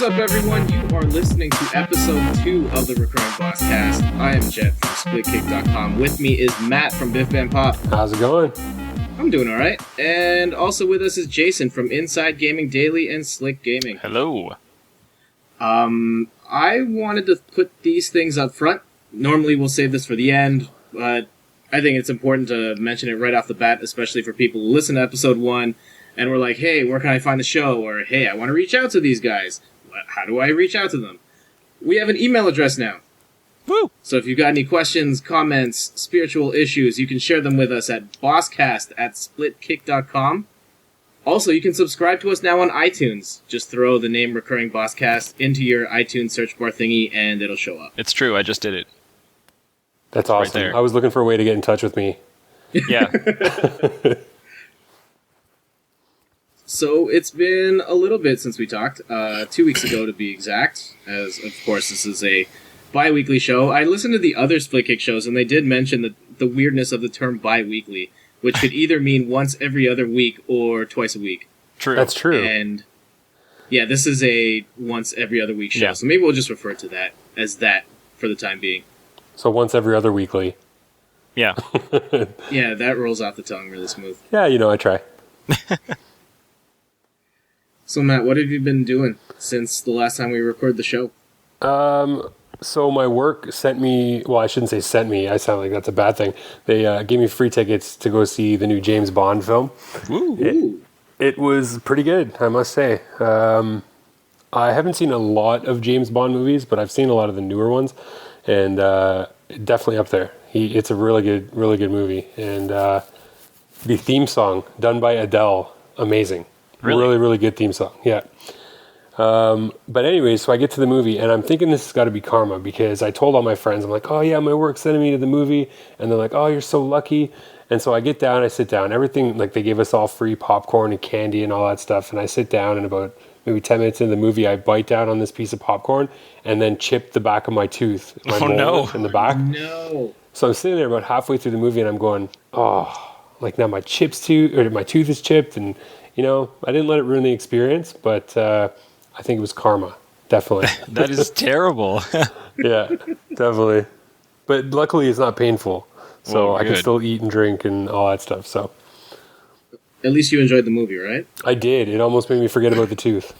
up, everyone? You are listening to episode 2 of the Recurring Bosscast. I am Jett from SplitKick.com. With me is Matt from Biff Band Pop. How's it going? I'm doing all right. And also with us is Jason from Inside Gaming Daily and Slick Gaming. Hello. I wanted to put these things up front. Normally we'll save this for the end, but I think it's important to mention it right off the bat, especially for people who listen to episode 1 and we're like, hey, where can I find the show? Or, hey, I want to reach out to these guys. How do I reach out to them? We have an email address now. Woo! So if you've got any questions, comments, spiritual issues, you can share them with us at bosscast@splitkick.com. Also, you can subscribe to us now on iTunes. Just throw the name Recurring Bosscast into your iTunes search bar thingy, and it'll show up. It's true, I just did it. That's awesome. Right, I was looking for a way to get in touch with me. Yeah. So it's been a little bit since we talked, 2 weeks ago to be exact, as of course this is a bi-weekly show. I listened to the other Split Kick shows, and they did mention the weirdness of the term bi-weekly, which could either mean once every other week or twice a week. True. That's true. And yeah, this is a once every other week show, yeah. So maybe we'll just refer to that as that for the time being. So once every other weekly. Yeah. Yeah, that rolls off the tongue really smooth. Yeah, I try. So Matt, what have you been doing since the last time we recorded the show? So my work sent me, well, I shouldn't say sent me, I sound like that's a bad thing. They gave me free tickets to go see the new James Bond film. Ooh. It was pretty good, I must say. I haven't seen a lot of James Bond movies, but I've seen a lot of the newer ones, and definitely up there. It's a really good movie. And the theme song, done by Adele, amazing. Really? Really, really good theme song, yeah. But anyway, so I get to the movie, and I'm thinking this has got to be karma, because I told all my friends, I'm like, oh yeah, my work sent me to the movie, and they're like, oh, you're so lucky. And so I get down, I sit down, everything, like they gave us all free popcorn and candy and all that stuff, and I sit down, and about maybe 10 minutes into the movie, I bite down on this piece of popcorn, and then chip the back of my tooth, my molar in the back. No. So I'm sitting there about halfway through the movie, and I'm going, oh, like now my tooth is chipped, and I didn't let it ruin the experience, but I think it was karma, definitely. That is terrible. Yeah, definitely. But luckily it's not painful, so Well, I can still eat and drink and all that stuff. So At least you enjoyed the movie, right? I did. It almost made me forget about the tooth.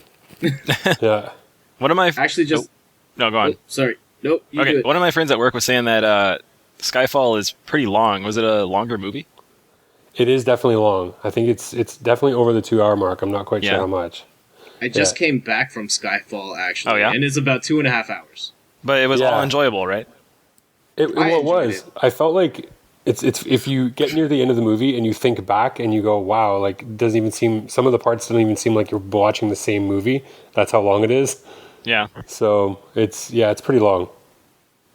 Yeah. One of my... Actually, just... No, go on. Oh, sorry. Nope, you do Okay, it. one of my friends at work was saying that Skyfall is pretty long. Was it a longer movie? It is definitely long. I think it's definitely over the 2-hour mark. I'm not quite sure how much. I just came back from Skyfall, actually. Oh, yeah? And it's about 2.5 hours. But it was all enjoyable, right? It was. I felt like it's if you get near the end of the movie and you think back and you go, wow, like it doesn't even seem, some of the parts don't even seem like you're watching the same movie. That's how long it is. Yeah. So it's pretty long.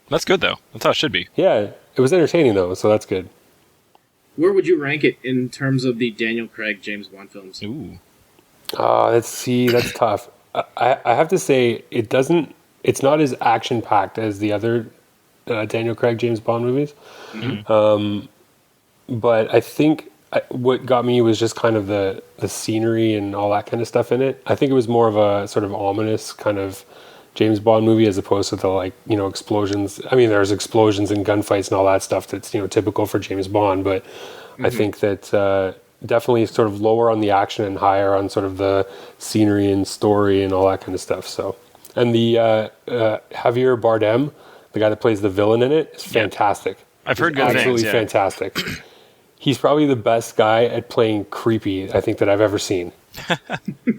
That's good, though. That's how it should be. Yeah, it was entertaining though, so that's good. Where would you rank it in terms of the Daniel Craig James Bond films? Ooh. That's tough. I have to say it's not as action packed as the other Daniel Craig James Bond movies. Mm-hmm. But I think what got me was just kind of the scenery and all that kind of stuff in it. I think it was more of a sort of ominous kind of James Bond movie as opposed to the explosions. I mean, there's explosions and gunfights and all that stuff that's typical for James Bond, but I think that definitely sort of lower on the action and higher on sort of the scenery and story and all that kind of stuff. So, and the Javier Bardem, the guy that plays the villain in it, is fantastic. I've heard good things. Absolutely fantastic. He's probably the best guy at playing creepy, I think, that I've ever seen.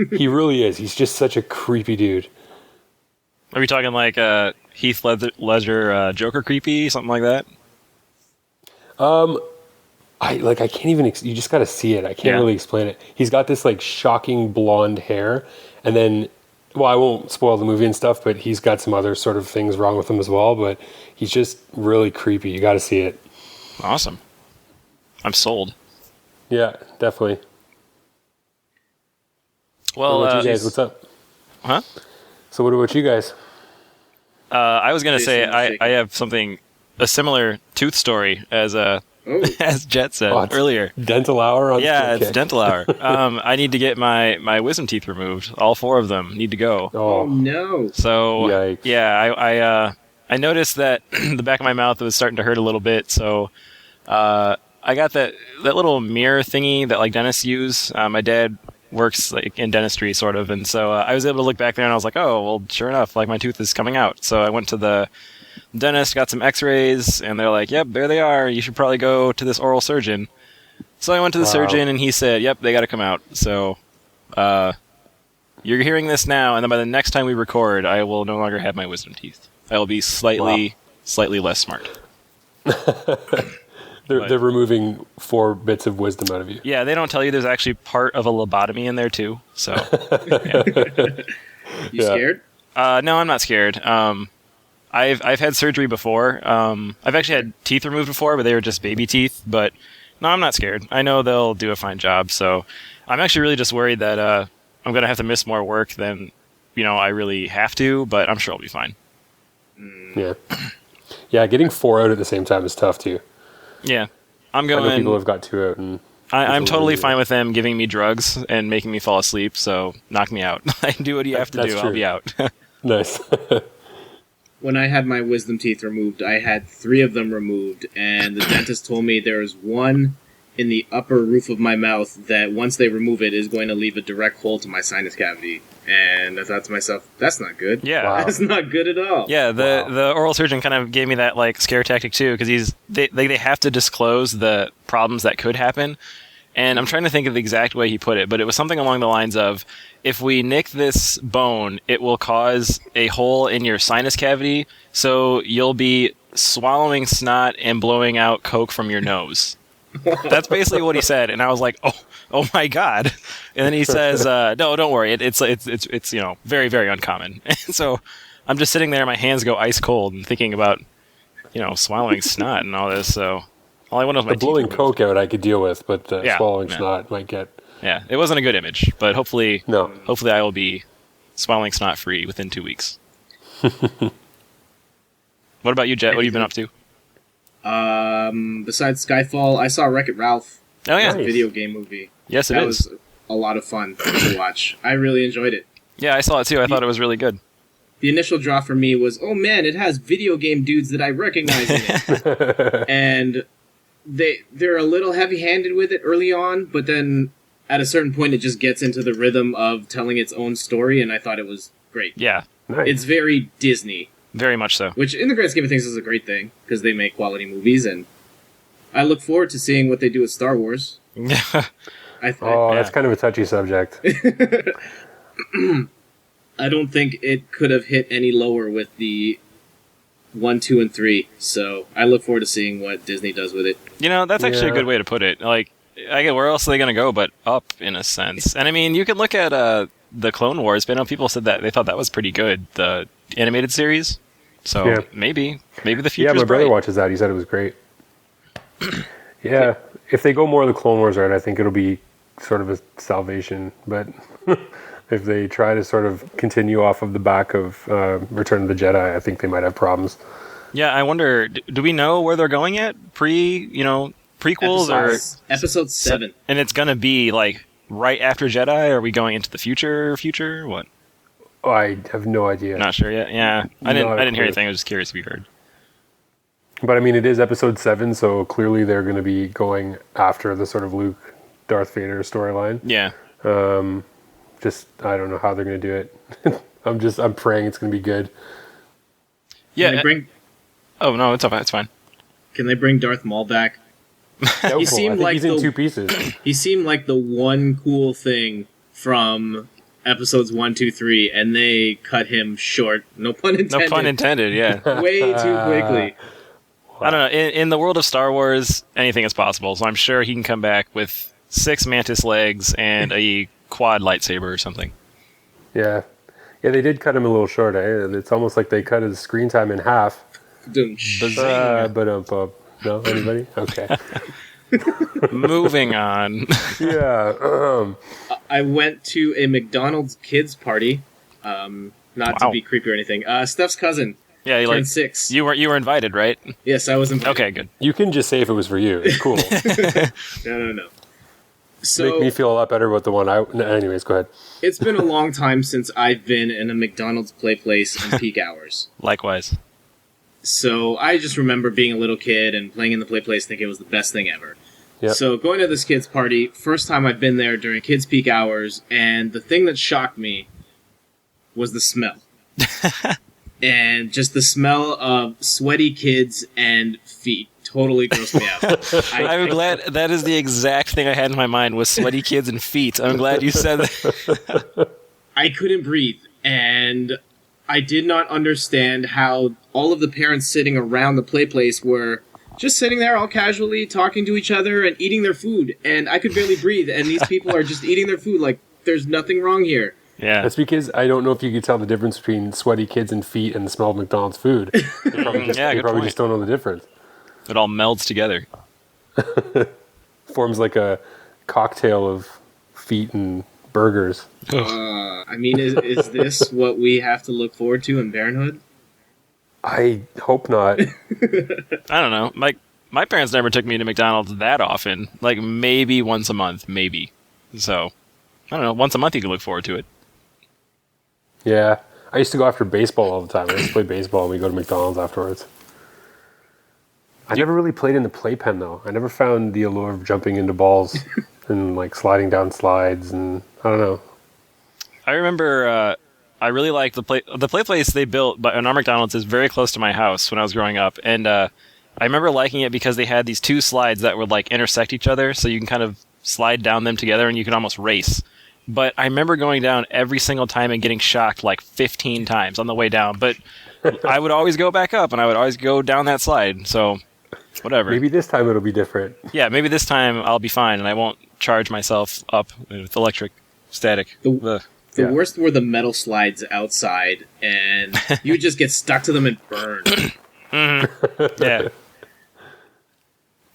He really is. He's just such a creepy dude. Are we talking like Heath Ledger Joker creepy, something like that? I can't even, you just got to see it. I can't really explain it. He's got this shocking blonde hair, and then, well, I won't spoil the movie and stuff, but he's got some other sort of things wrong with him as well, but he's just really creepy. You got to see it. Awesome. I'm sold. Yeah, definitely. Well, what about you guys? What's up? Huh? So what about you guys? I was going to say I have a similar tooth story as Oh, as Jett said Oh, it's earlier. Dental hour on Yeah, Split it's dental hour. I need to get my wisdom teeth removed. All 4 of them need to go. oh no. So Yikes. yeah, I noticed that the back of my mouth was starting to hurt a little bit. So I got that little mirror thingy that like dentists use. My dad works like in dentistry sort of, and so I was able to look back there and I was like, oh well, sure enough, like my tooth is coming out. So I went to the dentist, got some x-rays, and they're like, yep, there they are, you should probably go to this oral surgeon. So I went to the surgeon and he said, yep, they got to come out. So you're hearing this now, and then by the next time we record, I will no longer have my wisdom teeth. I will be slightly less smart. They're removing 4 bits of wisdom out of you. Yeah, they don't tell you there's actually part of a lobotomy in there too. So You scared? no, I'm not scared. I've had surgery before. I've actually had teeth removed before, but they were just baby teeth. But no, I'm not scared. I know they'll do a fine job. So I'm actually really just worried that I'm going to have to miss more work than I really have to. But I'm sure I'll be fine. Yeah. Yeah, getting 4 out at the same time is tough too. Yeah, I know people have got 2 out, and I'm totally fine with them giving me drugs and making me fall asleep. So knock me out. Do what you have to do. True. I'll be out. Nice. When I had my wisdom teeth removed, I had 3 of them removed, and the dentist told me there was one in the upper roof of my mouth that once they remove it is going to leave a direct hole to my sinus cavity. And I thought to myself, that's not good. Yeah. Wow. That's not good at all. Yeah, the oral surgeon kind of gave me that like scare tactic too, because they have to disclose the problems that could happen, and I'm trying to think of the exact way he put it, but it was something along the lines of, if we nick this bone, it will cause a hole in your sinus cavity, so you'll be swallowing snot and blowing out coke from your nose. That's basically what he said, and I was like, oh my god. And then he says, no, don't worry, it's very, very uncommon. And so I'm just sitting there, my hands go ice cold, and thinking about swallowing snot and all this. So all I want was my The blowing teeth coke out I could deal with, but swallowing yeah. snot might get... Yeah, it wasn't a good image, but hopefully No. I will be swallowing snot free within 2 weeks. What about you, Jett? What have you been up to? Besides Skyfall, I saw Wreck-It Ralph. Oh yeah, It's a video game movie. yes it That is. was a lot of fun to watch. I really enjoyed it. Yeah, I saw it too. I thought it was really good. The initial draw for me was, oh man, it has video game dudes that I recognize in it. And they're a little heavy-handed with it early on, but then at a certain point it just gets into the rhythm of telling its own story, and I thought it was great. Yeah, Nice. It's very Disney, very much so. which in the grand scheme of things is a great thing, because they make quality movies, and I look forward to seeing what they do with Star Wars. That's Yeah. kind of a touchy subject. I don't think it could have hit any lower with the 1, 2, and 3, so I look forward to seeing what Disney does with it. That's actually a Yeah. good way to put it. Like, I get, where else are they going to go but up, in a sense? And I mean, you can look at the Clone Wars, but I know people said that they thought that was pretty good, the animated series. So Yeah. maybe the future's Yeah, my brother bright. watches that. He said it was great. Yeah, if they go more of the Clone Wars route, I think it'll be sort of a salvation. But if they try to sort of continue off of the back of Return of the Jedi, I think they might have problems. Yeah, I wonder, do we know where they're going at? Prequels or... Episode 7. And it's going to be, like, right after Jedi? Or are we going into the future? What? Oh, I have no idea. Not sure yet. Yeah, I Not a didn't hear clue. anything. I was just curious if you heard. But I mean, it is episode 7, so clearly they're going to be going after the sort of Luke, Darth Vader storyline. Yeah. Just, I don't know how they're going to do it. I'm praying it's going to be good. Yeah. Can Oh, no, it's fine. they bring Darth Maul back? Doubtful. seemed I think like he's in the- 2 pieces. He seemed like the one cool thing from episodes 1, 2, 3, and they cut him short. No pun intended. No pun intended, yeah. Way too quickly. I don't know. In the world of Star Wars, anything is possible. So I'm sure he can come back with 6 mantis legs and a quad lightsaber or something. Yeah. Yeah, they did cut him a little short. It's almost like they cut his screen time in half. Dun- But no, anybody? Okay. Moving on. Yeah. I went to a McDonald's kids party. Not to Wow. be creepy or anything. Steph's cousin Yeah, you turned 6. You were invited, right? Yes, I was invited. Okay, good. You can just say if it was for you. It's cool. No. So Make me feel a lot better about the one anyways, go ahead. it's been a long time since I've been in a McDonald's PlayPlace in peak hours. Likewise. So I just remember being a little kid and playing in the PlayPlace thinking it was the best thing ever. Yep. So going to this kid's party, first time I've been there during kids' peak hours, and the thing that shocked me was the smell. And just the smell of sweaty kids and feet totally grossed me out. I'm glad that is the exact thing I had in my mind was sweaty kids and feet. I'm glad you said that. I couldn't breathe, and I did not understand how all of the parents sitting around the play place were just sitting there all casually talking to each other and eating their food, and I could barely breathe, and these people are just eating their food like there's nothing wrong here. Yeah. That's because I don't know if you could tell the difference between sweaty kids and feet and the smell of McDonald's food. You probably just don't know the difference. It all melds together. Forms like a cocktail of feet and burgers. I mean, is this what we have to look forward to in Parenthood? I hope not. I don't know. My parents never took me to McDonald's that often. Like maybe once a month, maybe. So, I don't know. Once a month you can look forward to it. Yeah. I used to go after baseball all the time. I used to play baseball and we go to McDonald's afterwards. I never really played in the playpen though. I never found the allure of jumping into balls and like sliding down slides, and I don't know. I remember I really liked the play place they built, but in our McDonald's is very close to my house when I was growing up, and I remember liking it because they had these 2 slides that would like intersect each other, so you can kind of slide down them together and you can almost race. But I remember going down every single time and getting shocked like 15 times on the way down. But I would always go back up and I would always go down that slide. So whatever. Maybe this time it'll be different. Yeah, maybe this time I'll be fine and I won't charge myself up with electric static. The worst were the metal slides outside, and you would just get stuck to them and burn. Mm-hmm. Yeah. That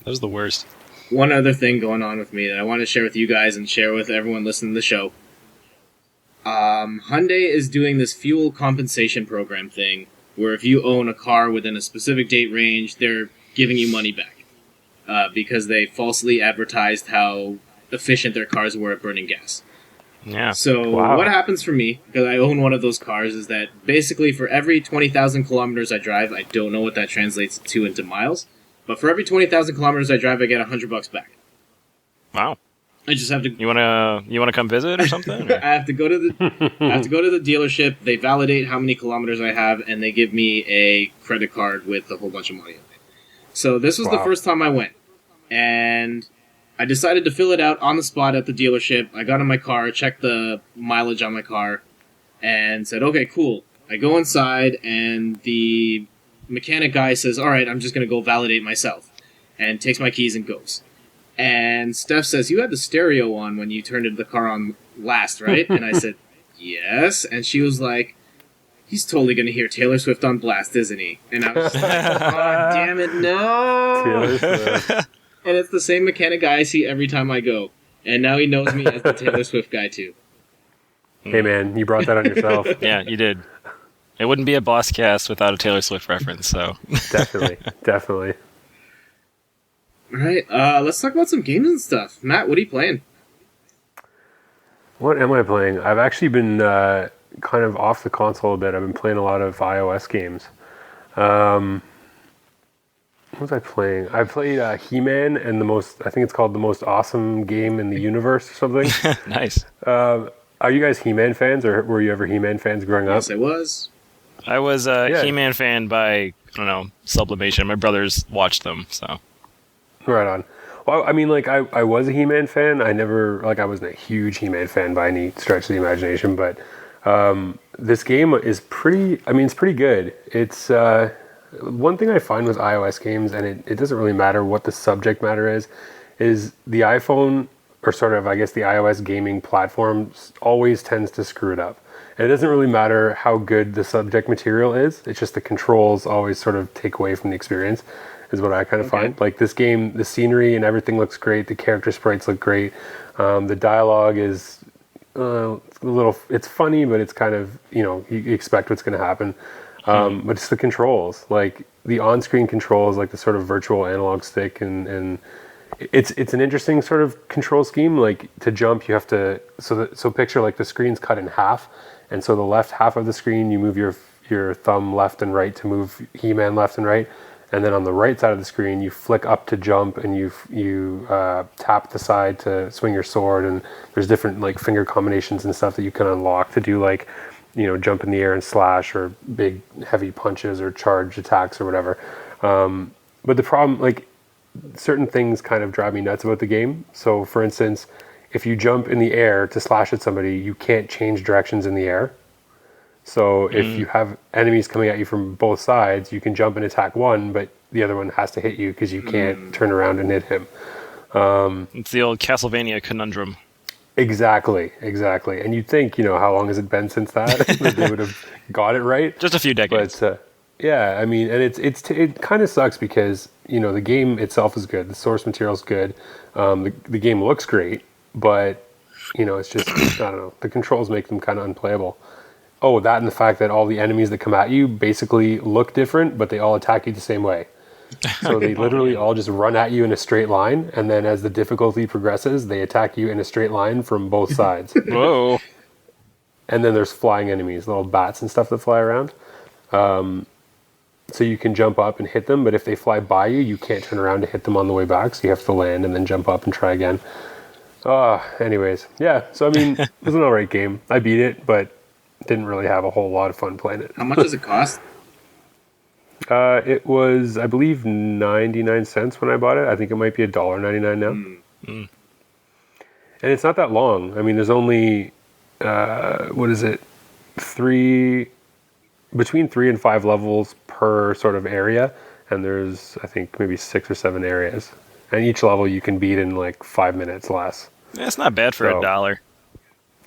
was the worst. One other thing going on with me that I want to share with you guys and share with everyone listening to the show. Hyundai is doing this fuel compensation program thing, where if you own a car within a specific date range, they're giving you money back. Because they falsely advertised how efficient their cars were at burning gas. Yeah. So what happens for me, because I own one of those cars, is that basically for every 20,000 kilometers I drive, I don't know what that translates to into miles, but for every 20,000 kilometers I drive, I get $100 back. Wow. I just have to. You wanna come visit or something? Or? I have to go to the dealership. They validate how many kilometers I have, and they give me a credit card with a whole bunch of money on it. So this was the first time I went, and I decided to fill it out on the spot at the dealership. I got in my car, checked the mileage on my car, and said, okay, cool. I go inside, and the mechanic guy says, all right, I'm just going to go validate myself, and takes my keys and goes. And Steph says, you had the stereo on when you turned the car on last, right? And I said, yes. And she was like, he's totally going to hear Taylor Swift on blast, isn't he? And I was just like, oh, damn it, no! Taylor Swift. And it's the same mechanic guy I see every time I go. And now he knows me as the Taylor Swift guy, too. Hey, man, you brought that on yourself. Yeah, you did. It wouldn't be a Bosscast without a Taylor Swift reference, so. Definitely. All right, let's talk about some games and stuff. Matt, what are you playing? What am I playing? I've actually been kind of off the console a bit. I've been playing a lot of iOS games. What was I playing? I played He-Man and I think it's called the most awesome game in the universe or something. Nice. Are you guys He-Man fans, or were you ever He-Man fans growing up? Yes, I was. I was a He-Man fan by, I don't know, sublimation. My brothers watched them, so. Right on. Well, I mean, like, I was a He-Man fan. I wasn't a huge He-Man fan by any stretch of the imagination, but this game is it's pretty good. It's, one thing I find with iOS games, and it doesn't really matter what the subject matter is the iPhone, or sort of, I guess, the iOS gaming platform always tends to screw it up. And it doesn't really matter how good the subject material is. It's just the controls always sort of take away from the experience, is what I kind of find. Like this game, the scenery and everything looks great. The character sprites look great. The dialogue is it's funny, but it's kind of, you expect what's going to happen. But it's the controls, like the on-screen controls, like the sort of virtual analog stick, and it's an interesting sort of control scheme. Like to jump, you have to so picture like the screen's cut in half, and so the left half of the screen you move your thumb left and right to move He-Man left and right, and then on the right side of the screen you flick up to jump, and you tap the side to swing your sword, and there's different like finger combinations and stuff that you can unlock to do like, you know, jump in the air and slash, or big heavy punches or charge attacks or whatever. But the problem, like, certain things kind of drive me nuts about the game. So for instance, if you jump in the air to slash at somebody, you can't change directions in the air. So if you have enemies coming at you from both sides, you can jump and attack one, but the other one has to hit you because you can't turn around and hit him. It's the old Castlevania conundrum. Exactly. And you'd think, you know, how long has it been since that they would have got it right? Just a few decades. But yeah, I mean, and it kind of sucks because, you know, the game itself is good, the source material is good, the game looks great, but, you know, it's just I don't know, the controls make them kind of unplayable. Oh, that and the fact that all the enemies that come at you basically look different, but they all attack you the same way. So they literally all just run at you in a straight line, and then as the difficulty progresses, they attack you in a straight line from both sides. Whoa. And then there's flying enemies, little bats and stuff that fly around. So you can jump up and hit them, but if they fly by you, you can't turn around to hit them on the way back, so you have to land and then jump up and try again. Anyways, yeah, so I mean, it was an alright game. I beat it, but didn't really have a whole lot of fun playing it. How much does it cost? It was, I believe, 99 cents when I bought it. I think it might be $1.99 now. And it's not that long. I mean, there's only, what is it? Between 3 and 5 levels per sort of area. And there's, I think, maybe 6 or 7 areas. And each level you can beat in like 5 minutes less. Yeah, it's not bad for $1.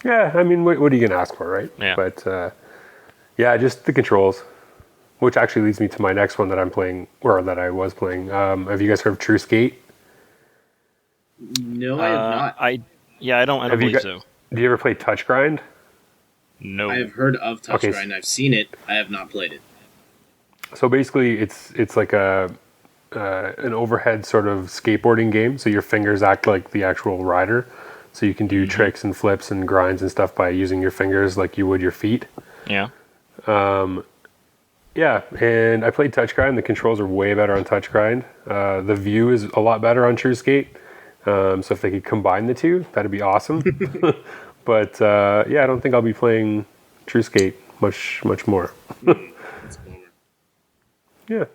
Yeah, I mean, what are you going to ask for, right? Yeah. But, yeah, just the controls. Which actually leads me to my next one that I'm playing, or that I was playing. Have you guys heard of True Skate? No, I have not. I don't believe so. Do you ever play Touch Grind? No. I have heard of Touch Grind. I've seen it. I have not played it. So basically, it's like an overhead sort of skateboarding game. So your fingers act like the actual rider. So you can do tricks and flips and grinds and stuff by using your fingers like you would your feet. Yeah. Yeah, and I played Touch Grind. The controls are way better on Touch Grind. The view is a lot better on True Skate. So if they could combine the two, that'd be awesome. But yeah, I don't think I'll be playing True Skate much more. That's a bummer. Yeah.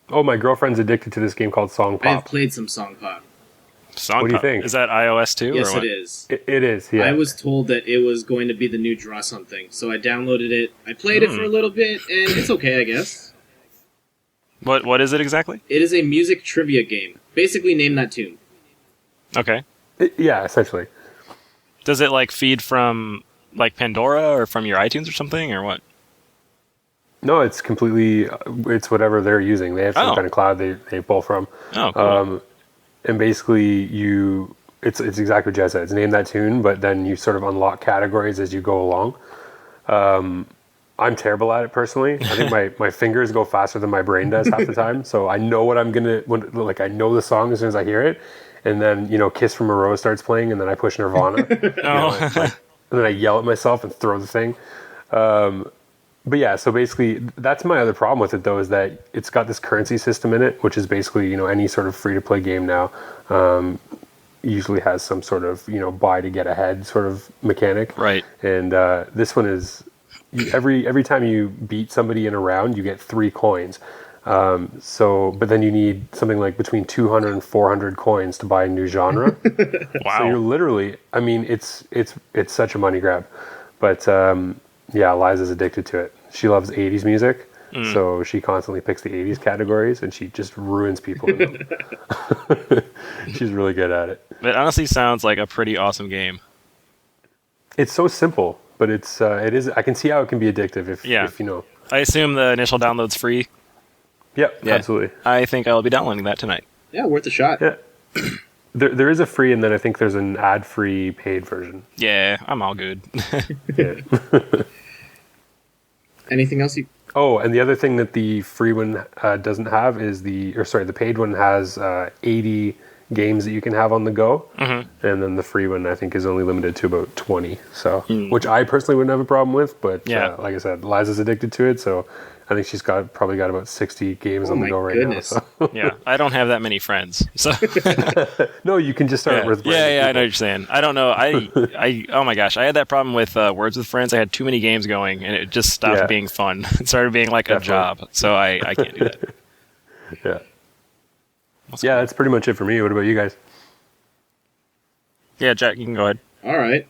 Oh, my girlfriend's addicted to this game called Song Pop. I have played some Song Pop. What do you think? Is that iOS too? Yes, or what? it is. It is, yeah. I was told that it was going to be the new Draw Something, so I downloaded it. I played it for a little bit, and it's okay, I guess. What is it exactly? It is a music trivia game. Basically, name that tune. Okay. Yeah, essentially. Does it like feed from like Pandora or from your iTunes or something, or what? No, it's completely, it's whatever they're using. They have some kind of cloud they pull from. Oh, cool. And basically it's exactly what Jett said. It's name that tune, but then you sort of unlock categories as you go along. I'm terrible at it personally. I think my fingers go faster than my brain does half the time. So I know what I'm going to, I know the song as soon as I hear it. And then, Kiss from a Rose starts playing, and then I push Nirvana. And then I yell at myself and throw the thing. But yeah, so basically, that's my other problem with it, though, is that it's got this currency system in it, which is basically, any sort of free-to-play game now usually has some sort of, buy to get ahead sort of mechanic. Right. And this one is, every time you beat somebody in a round, you get 3 coins. But then you need something like between 200 and 400 coins to buy a new genre. Wow. So you're literally, I mean, it's such a money grab. But yeah, Liza's addicted to it. She loves 80s music, so she constantly picks the 80s categories, and she just ruins people in them. She's really good at it. It honestly sounds like a pretty awesome game. It's so simple, but it is. I can see how it can be addictive if you know. I assume the initial download's free. Yep, Yeah. absolutely. I think I'll be downloading that tonight. Yeah, worth a shot. Yeah. There is a free, and then I think there's an ad-free paid version. Yeah, I'm all good. Yeah. Anything else you? Oh, and the other thing that the free one doesn't have is the paid one has 80 games that you can have on the go, and then the free one I think is only limited to about 20. So, which I personally wouldn't have a problem with, but like I said, Liza's addicted to it, so I think she's probably got about 60 games on the go right now. So. Yeah, I don't have that many friends, so no, you can just start with. Yeah, I know what you're saying. I don't know. I oh my gosh, I had that problem with Words with Friends. I had too many games going, and it just stopped being fun. It started being like a job. So I can't do that. Yeah, that's pretty much it for me. What about you guys? Yeah, Jack, you can go ahead. All right.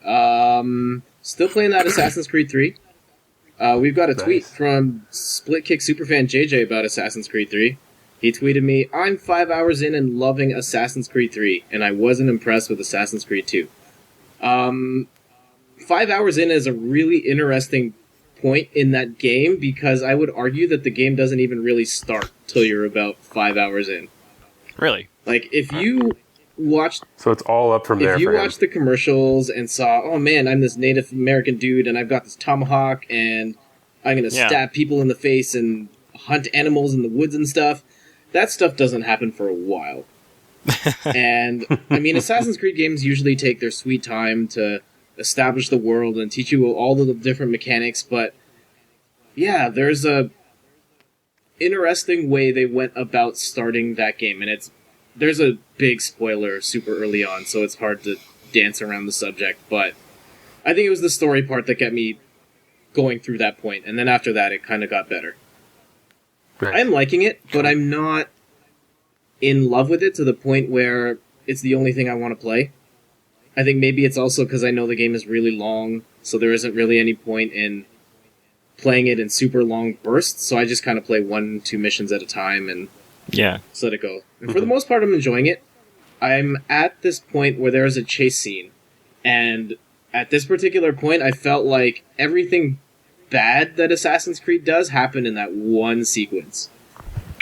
Still playing that Assassin's Creed 3. We've got a tweet from Splitkick superfan JJ about Assassin's Creed 3. He tweeted me, "I'm 5 hours in and loving Assassin's Creed 3, and I wasn't impressed with Assassin's Creed 2." 5 hours in is a really interesting point in that game, because I would argue that the game doesn't even really start till you're about 5 hours in. Really? Like, if you watched... So it's all up from there If you watched the commercials and saw, oh man, I'm this Native American dude, and I've got this tomahawk, and I'm going to stab people in the face and hunt animals in the woods and stuff, that stuff doesn't happen for a while. And, I mean, Assassin's Creed games usually take their sweet time to establish the world and teach you all of the different mechanics, but yeah, there's a interesting way they went about starting that game, and there's a big spoiler super early on, so it's hard to dance around the subject, but I think it was the story part that got me going through that point, and then after that it kind of got better. Right. I'm liking it, but I'm not in love with it to the point where it's the only thing I want to play. I think maybe it's also because I know the game is really long, so there isn't really any point in playing it in super long bursts, so I just kind of play 1-2 missions at a time and just let it go. And for the most part, I'm enjoying it. I'm at this point where there is a chase scene, and at this particular point, I felt like everything bad that Assassin's Creed does happened in that one sequence.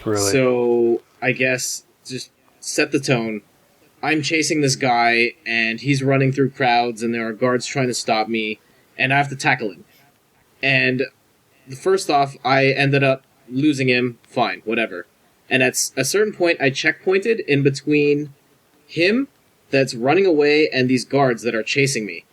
Really? So, I guess, just set the tone. I'm chasing this guy, and he's running through crowds, and there are guards trying to stop me, and I have to tackle him. And first off, I ended up losing him. Fine, whatever. And at a certain point, I checkpointed in between him that's running away and these guards that are chasing me.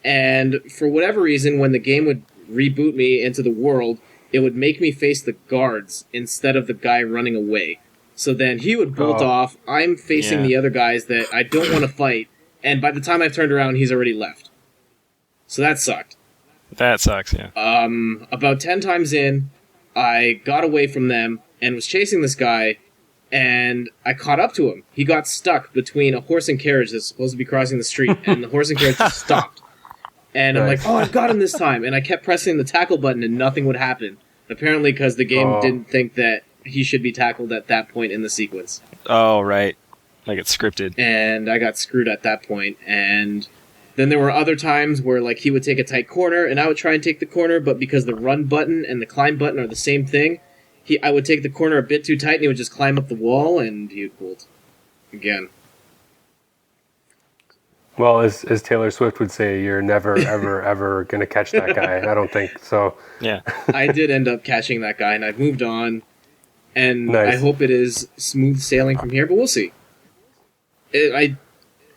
And for whatever reason, when the game would reboot me into the world, it would make me face the guards instead of the guy running away. So then he would bolt off, I'm facing the other guys that I don't want to fight, and by the time I've turned around, he's already left. So that sucked. That sucks, yeah. About 10 times in, I got away from them and was chasing this guy, and I caught up to him. He got stuck between a horse and carriage that's supposed to be crossing the street, and the horse and carriage just stopped. And I'm like, oh, I've got him this time. And I kept pressing the tackle button, and nothing would happen. Apparently because the game didn't think that he should be tackled at that point in the sequence. Oh, right. Like it's scripted. And I got screwed at that point, and then there were other times where like he would take a tight corner, and I would try and take the corner, but because the run button and the climb button are the same thing, I would take the corner a bit too tight, and he would just climb up the wall, and he would bolt again. Well, as Taylor Swift would say, you're never, ever, ever going to catch that guy. I don't think so. Yeah. I did end up catching that guy, and I've moved on, and I hope it is smooth sailing from here, but we'll see. When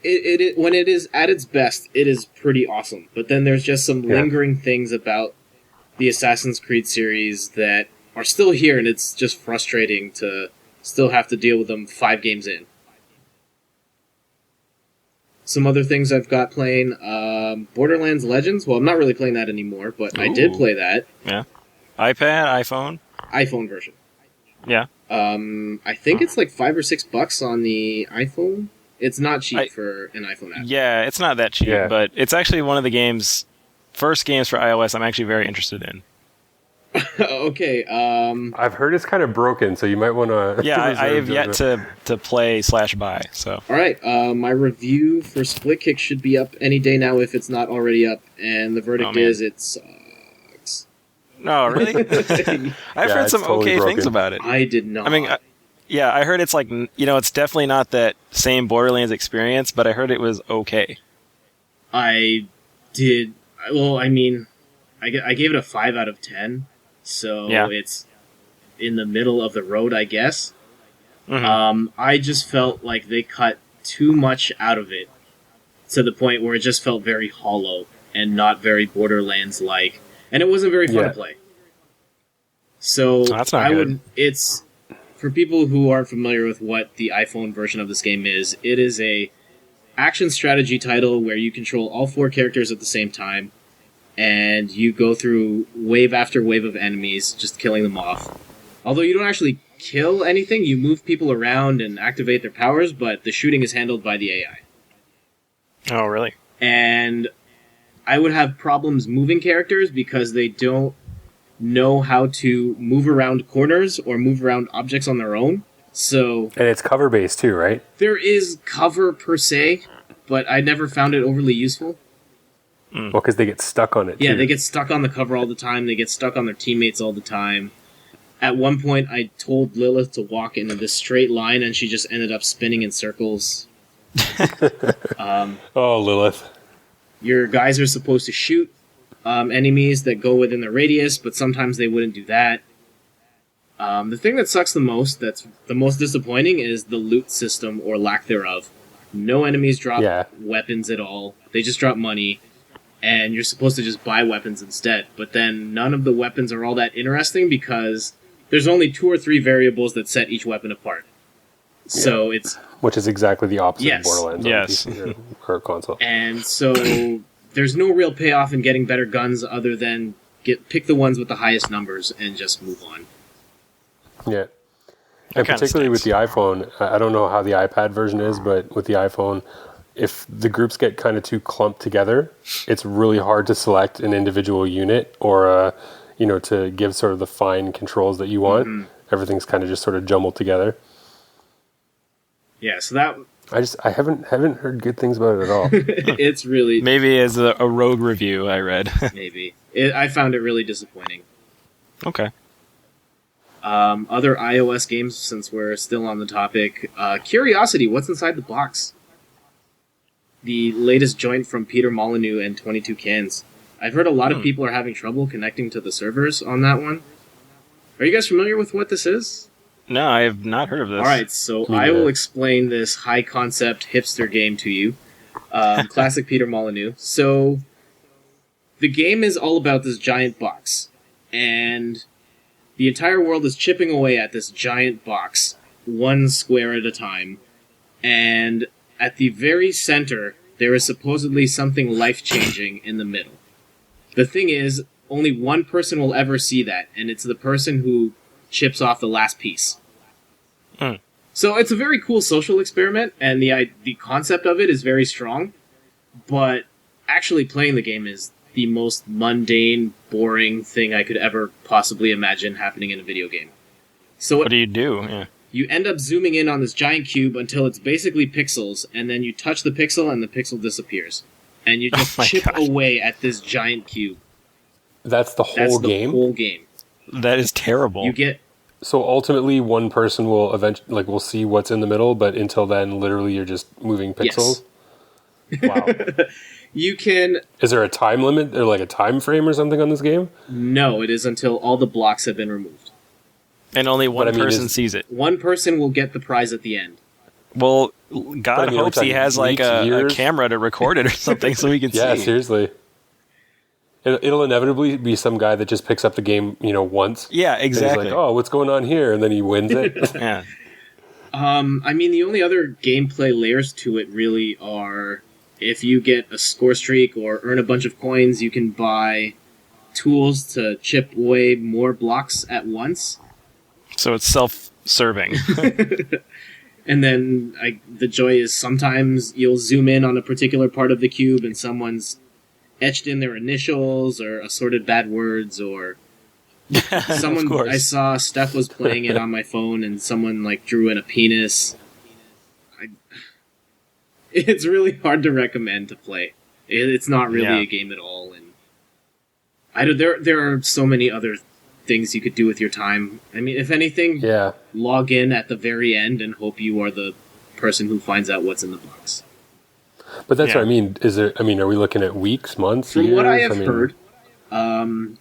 it is at its best, it is pretty awesome. But then there's just some lingering things about the Assassin's Creed series that are still here, and it's just frustrating to still have to deal with them 5 games in. Some other things I've got playing, Borderlands Legends. Well, I'm not really playing that anymore, but I did play that. Yeah. iPad, iPhone? iPhone version. Yeah. I think it's like $5 or $6 on the iPhone. It's not cheap for an iPhone app. Yeah, it's not that cheap, but it's actually one of the first games for iOS I'm actually very interested in. Okay. I've heard it's kind of broken, so you might want to... Yeah, I have yet to play/buy, so... All right, my review for Splitkick should be up any day now if it's not already up, and the verdict is it sucks. No, really? I've heard some okay things about it. I did not. I mean... I heard it's like, it's definitely not that same Borderlands experience, but I heard it was okay. I did. Well, I mean, I gave it a 5 out of 10. so Yeah. it's in the middle of the road, I guess. Mhm. I just felt like they cut too much out of it to the point where it just felt very hollow and not very Borderlands-like, and it wasn't very fun to play. So Oh, that's not good. It's for people who aren't familiar with what the iPhone version of this game is. It is a action strategy title where you control all 4 characters at the same time, and you go through wave after wave of enemies, just killing them off. Although you don't actually kill anything, you move people around and activate their powers, but the shooting is handled by the AI. Oh, really? And I would have problems moving characters because they don't know how to move around corners or move around objects on their own. So And it's cover based too, right? there is cover per se, but I never found it overly useful. Well, because they get stuck on it. Yeah, too. they get stuck on the cover all the time. They get stuck on their teammates all the time. At one point, I told Lilith to walk in this straight line, and she just ended up spinning in circles. Oh, Lilith. Your guys are supposed to shoot enemies that go within the radius, but sometimes they wouldn't do that. The thing that sucks the most, that's the most disappointing, is the loot system, or lack thereof. No enemies drop weapons at all. They just drop money, and you're supposed to just buy weapons instead. But then none of the weapons are all that interesting because there's only 2 or 3 variables that set each weapon apart. So it's... Which is exactly the opposite Yes. of Borderlands Yes. on PC or console. And so there's no real payoff in getting better guns other than pick the ones with the highest numbers and just move on. Yeah. And kinda particularly with stinks. the iPhone, I don't know how the iPad version is, but with the iPhone, if the groups get kind of too clumped together, it's really hard to select an individual unit or, to give sort of the fine controls that you want. Mm-hmm. Everything's kind of just sort of jumbled together. Yeah, so that... I haven't heard good things about it at all. it's really... Maybe as a rogue review I read. Maybe. I found it really disappointing. Okay. Other iOS games, since we're still on the topic. Curiosity, what's inside the box? The latest joint from Peter Molyneux and 22 Cans. I've heard a lot of people are having trouble connecting to the servers on that one. Are you guys familiar with what this is? No, I have not heard of this. Alright, so Me I neither. will explain this high-concept hipster game to you. Classic Peter Molyneux. So, the game is all about this giant box. And the entire world is chipping away at this giant box, 1 square at a time. And at the very center, there is supposedly something life-changing in the middle. The thing is, only one person will ever see that, and it's the person who chips off the last piece. Hmm. So it's a very cool social experiment, and the concept of it is very strong, but actually playing the game is the most mundane, boring thing I could ever possibly imagine happening in a video game. So What do you do? Yeah. you end up zooming in on this giant cube until it's basically pixels, and then you touch the pixel and the pixel disappears. And you just my chip God. away at this giant cube. That's the That's whole the game? whole game. That is terrible. You get... So ultimately, one person will eventually, will see what's in the middle, but until then, literally, you're just moving pixels? Wow. You can... Is there a time limit or like a time frame or something on this game? No, it is until all the blocks have been removed. and only one But I mean, person is- sees it. One person will get the prize at the end. Well, But God I mean, are we hopes he talking has like weeks, a years? camera to record it or something so we can Yeah, see. seriously. It'll inevitably be some guy that just picks up the game, once. Yeah, And exactly. he's like, oh, what's going on here? And then he wins it. Yeah. I mean, the only other gameplay layers to it really are if you get a score streak or earn a bunch of coins, you can buy tools to chip away more blocks at once. So it's self-serving. And then the joy is sometimes you'll zoom in on a particular part of the cube and someone's etched in their initials or assorted bad words or someone. Of course. I saw Steph was playing it on my phone and someone drew in a penis. It's really hard to recommend to play. It's not really Yeah. a game at all, and there are so many other things you could do with your time. I mean, if anything, Yeah. log in at the very end and hope you are the person who finds out what's in the box. But that's Yeah. what I mean. Are we looking at weeks, months, From years? what I have mean, heard,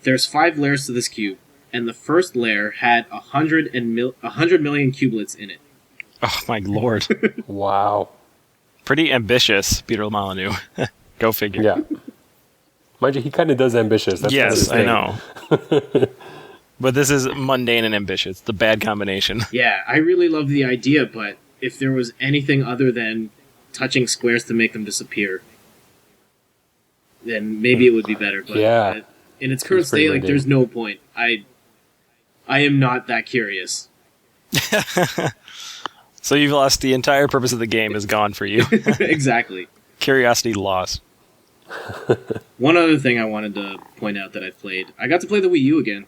there's 5 layers to this cube, and the first layer had 100 million cubelets in it. Oh my lord. Wow. Pretty ambitious, Peter Molyneux. Go figure. Yeah. Mind you, he kind of does ambitious. That's Yes, I kind of know. But this is mundane and ambitious. The bad combination. Yeah, I really love the idea, but if there was anything other than touching squares to make them disappear, then maybe it would be better. But Yeah. in its current state, like, there's no point. I am not that curious. So you've lost the entire purpose of the game is gone for you. Exactly. Curiosity lost. One other thing I wanted to point out that I've played. I got to play the Wii U again.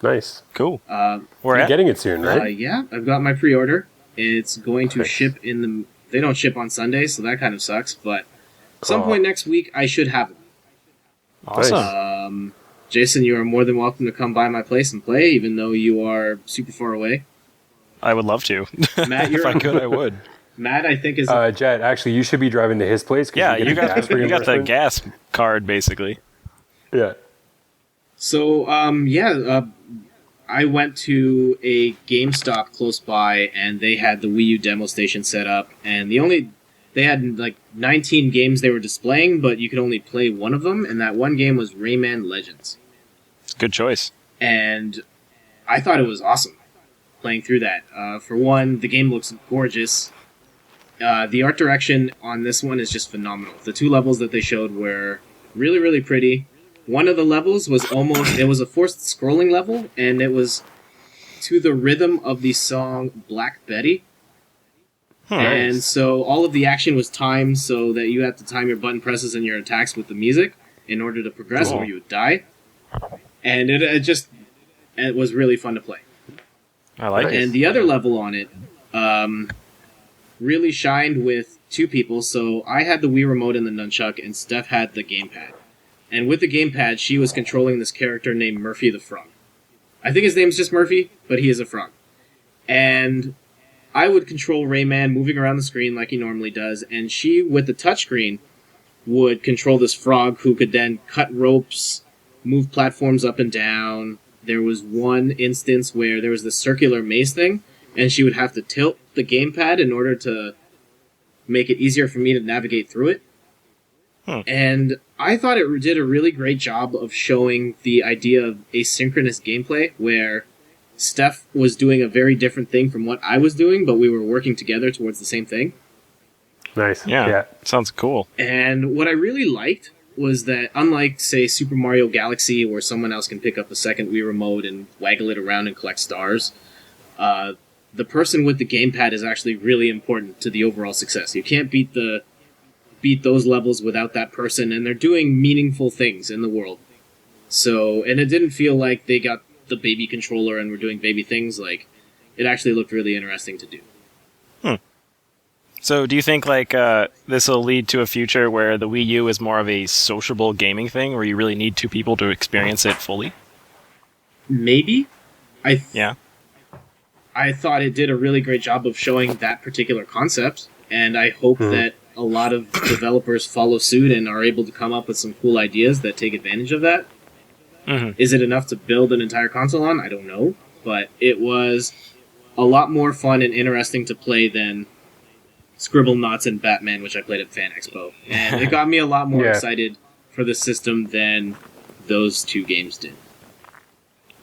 Nice. Cool. Uh, We're You're at getting it soon, right? yeah, I've got my pre-order. It's going to Nice. ship in the... They don't ship on Sundays, so that kind of sucks, but some Aw. point next week, I should have it. awesome. Nice. Jason, you are more than welcome to come by my place and play, even though you are super far away. I would love to. Matt, If I could, I would. Matt, I think, is... Jett, actually, you should be driving to his place. 'cause Yeah, get you a gas got the reimbursement. gas card, basically. Yeah. So, I went to a GameStop close by, and they had the Wii U demo station set up, and they had like 19 games they were displaying, but you could only play one of them, and that one game was Rayman Legends. Good choice. And I thought it was awesome playing through that. For one, the game looks gorgeous. The art direction on this one is just phenomenal. The 2 levels that they showed were really, really pretty. One of the levels was it was a forced scrolling level, and it was to the rhythm of the song Black Betty. And so all of the action was timed so that you had to time your button presses and your attacks with the music in order to progress, Cool. or you would die. And it was really fun to play. I like it. And the other level on it really shined with 2 people. So I had the Wii Remote and the Nunchuck, and Steph had the gamepad. And with the gamepad, she was controlling this character named Murphy the Frog. I think his name's just Murphy, but he is a frog. And I would control Rayman moving around the screen like he normally does, and she, with the touchscreen, would control this frog who could then cut ropes, move platforms up and down. There was one instance where there was this circular maze thing, and she would have to tilt the gamepad in order to make it easier for me to navigate through it. And I thought it did a really great job of showing the idea of asynchronous gameplay, where Steph was doing a very different thing from what I was doing, but we were working together towards the same thing. Nice. Yeah. Sounds cool. And what I really liked was that, unlike, say, Super Mario Galaxy, where someone else can pick up a second Wii Remote and waggle it around and collect stars, the person with the gamepad is actually really important to the overall success. You can't beat those levels without that person, and they're doing meaningful things in the world. So, and it didn't feel like they got the baby controller and were doing baby things. Like, it actually looked really interesting to do. So do you think this will lead to a future where the Wii U is more of a sociable gaming thing, where you really need 2 people to experience it fully? Maybe. Yeah. I thought it did a really great job of showing that particular concept, and I hope that a lot of developers follow suit and are able to come up with some cool ideas that take advantage of that. Mm-hmm. Is it enough to build an entire console on? I don't know. But it was a lot more fun and interesting to play than Scribble Knots and Batman, which I played at Fan Expo. And it got me a lot more excited for the system than those 2 games did.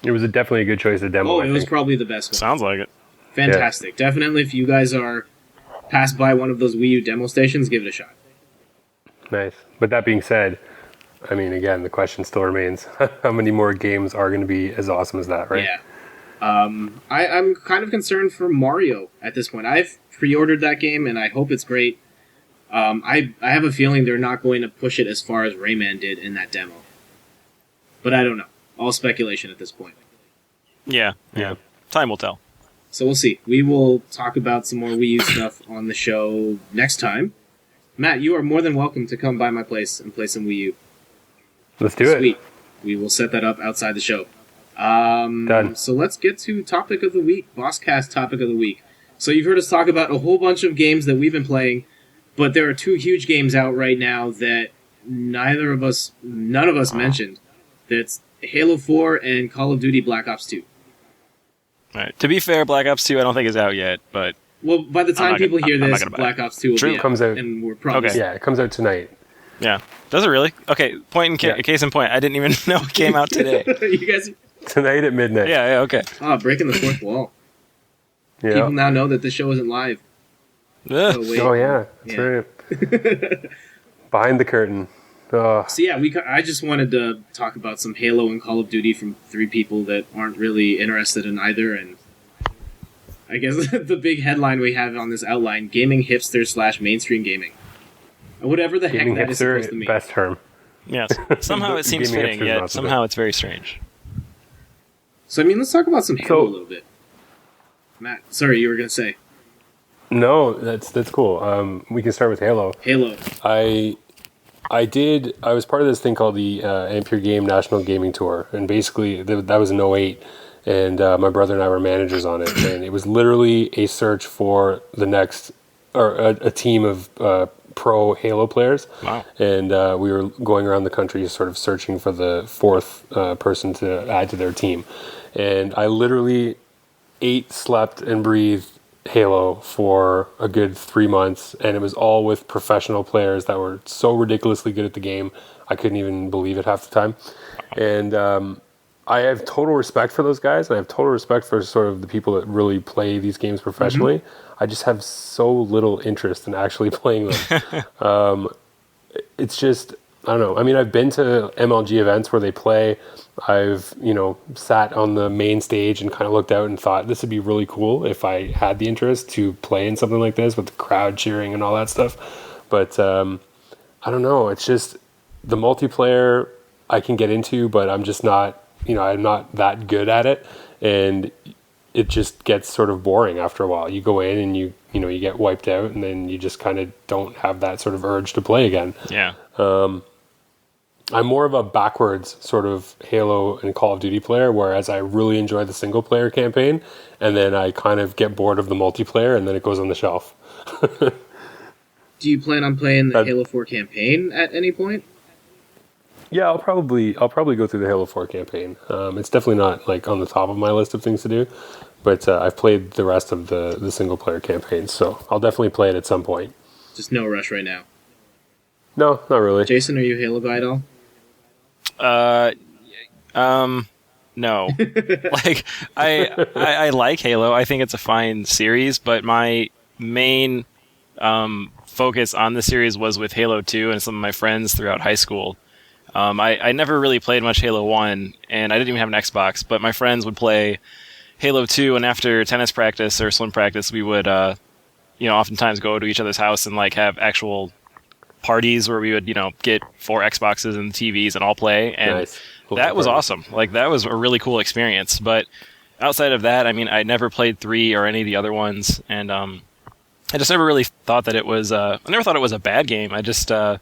It was definitely a good choice to demo. It was probably the best one. Sounds like it. Fantastic. Yeah. Definitely, if you guys are passed by one of those Wii U demo stations, give it a shot. Nice. But that being said, I mean, again, the question still remains: how many more games are going to be as awesome as that, right? Yeah. I'm kind of concerned for Mario at this point. I've pre-ordered that game, and I hope it's great. I have a feeling they're not going to push it as far as Rayman did in that demo. But I don't know. All speculation at this point. Yeah. Time will tell. So we'll see. We will talk about some more Wii U stuff on the show next time. Matt, you are more than welcome to come by my place and play some Wii U. Let's do it. Sweet. We will set that up outside the show. Done. So let's get to topic of the week, Bosscast topic of the week. So you've heard us talk about a whole bunch of games that we've been playing, but there are 2 huge games out right now that none of us mentioned. That's Halo 4 and Call of Duty Black Ops 2. All right. To be fair, Black Ops 2 I don't think is out yet, but Well, by the time people hear this, buy Black Ops 2 will True. be out, Comes out. and we're probably... Okay. Yeah, it comes out tonight. yeah. Does it really? Okay, case in point. I didn't even know it came out today. You guys... Tonight at midnight. Yeah, okay. breaking the fourth wall. Yeah. People now know that the show isn't live. Ugh. Oh, wait. Oh, yeah. That's right. Behind the curtain. Oh. So yeah, I just wanted to talk about some Halo and Call of Duty from three people that aren't really interested in either, and I guess the big headline we have on this outline, gaming hipster / mainstream gaming. Whatever the Gaming heck that is supposed to hipster, mean. best term. Yes. Somehow it seems Gaming fitting, hipster's yet not so somehow it's very strange. So I mean, let's talk about some Halo So- a little bit. Matt, sorry, you were going to say. No, that's cool. We can start with Halo. Halo. I was part of this thing called the Ampere Game National Gaming Tour, and basically that was in '08, and my brother and I were managers on it, and it was literally a search for the next, or a team of pro Halo players. Wow. And we were going around the country sort of searching for the fourth person to add to their team, and I literally ate, slept, and breathed Halo for a good 3 months, and it was all with professional players that were so ridiculously good at the game I couldn't even believe it half the time. And I have total respect for those guys, and I have total respect for sort of the people that really play these games professionally. I just have so little interest in actually playing them. It's just, I don't know. I mean, I've been to MLG events where they play. I've, sat on the main stage and kind of looked out and thought this would be really cool if I had the interest to play in something like this with the crowd cheering and all that stuff. But I don't know. It's just the multiplayer I can get into, but I'm just not, I'm not that good at it. And it just gets sort of boring after a while. You go in and you get wiped out, and then you just kind of don't have that sort of urge to play again. Yeah. I'm more of a backwards sort of Halo and Call of Duty player, whereas I really enjoy the single player campaign, and then I kind of get bored of the multiplayer, and then it goes on the shelf. Do you plan on playing the Halo 4 campaign at any point? Yeah, I'll probably go through the Halo 4 campaign. It's definitely not like on the top of my list of things to do, but I've played the rest of the single player campaign, so I'll definitely play it at some point. Just no rush right now. No, not really. Jason, are you a Halo guy at all? No. Like, I like Halo. I think it's a fine series, but my main focus on the series was with Halo 2 and some of my friends throughout high school. I never really played much Halo 1, and I didn't even have an Xbox, but my friends would play Halo 2, and after tennis practice or swim practice, we would, oftentimes go to each other's house and, like, have actual parties where we would, get 4 Xboxes and TVs and all play, and Nice. that was awesome. Like, that was a really cool experience, but outside of that, I mean, I never played 3 or any of the other ones, and I just never really thought that it was, I never thought it was a bad game. I just, I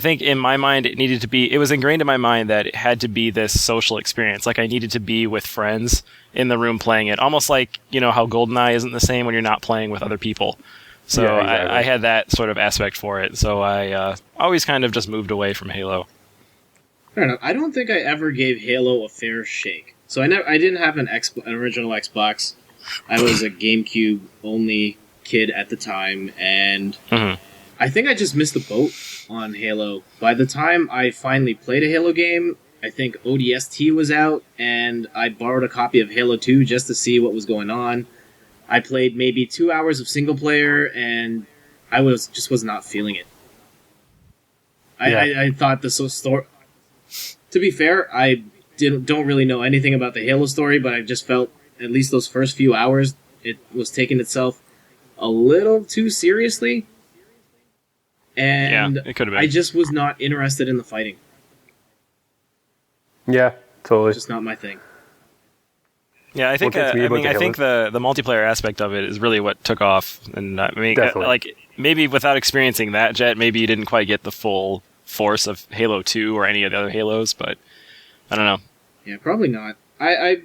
think in my mind it was ingrained in my mind that it had to be this social experience. Like, I needed to be with friends in the room playing it, almost like, how GoldenEye isn't the same when you're not playing with other people. So Yeah, exactly. I had that sort of aspect for it. So I always kind of just moved away from Halo. Fair enough. I don't think I ever gave Halo a fair shake. So I didn't have an original Xbox. I was a GameCube only kid at the time, and I think I just missed the boat on Halo. By the time I finally played a Halo game, I think ODST was out, and I borrowed a copy of Halo 2 just to see what was going on. I played maybe 2 hours of single player, and I was not feeling it. I thought the story. To be fair, I don't really know anything about the Halo story, but I just felt at least those first few hours it was taking itself a little too seriously, and Yeah, it could have been. I just was not interested in the fighting. Yeah, totally. It's just not my thing. Yeah, I think What gets me about I the think the multiplayer aspect of it is really what took off. And I mean, Definitely. like, maybe without experiencing that, Jett, maybe you didn't quite get the full force of Halo 2 or any of the other Halos, but I don't know. Yeah, probably not. I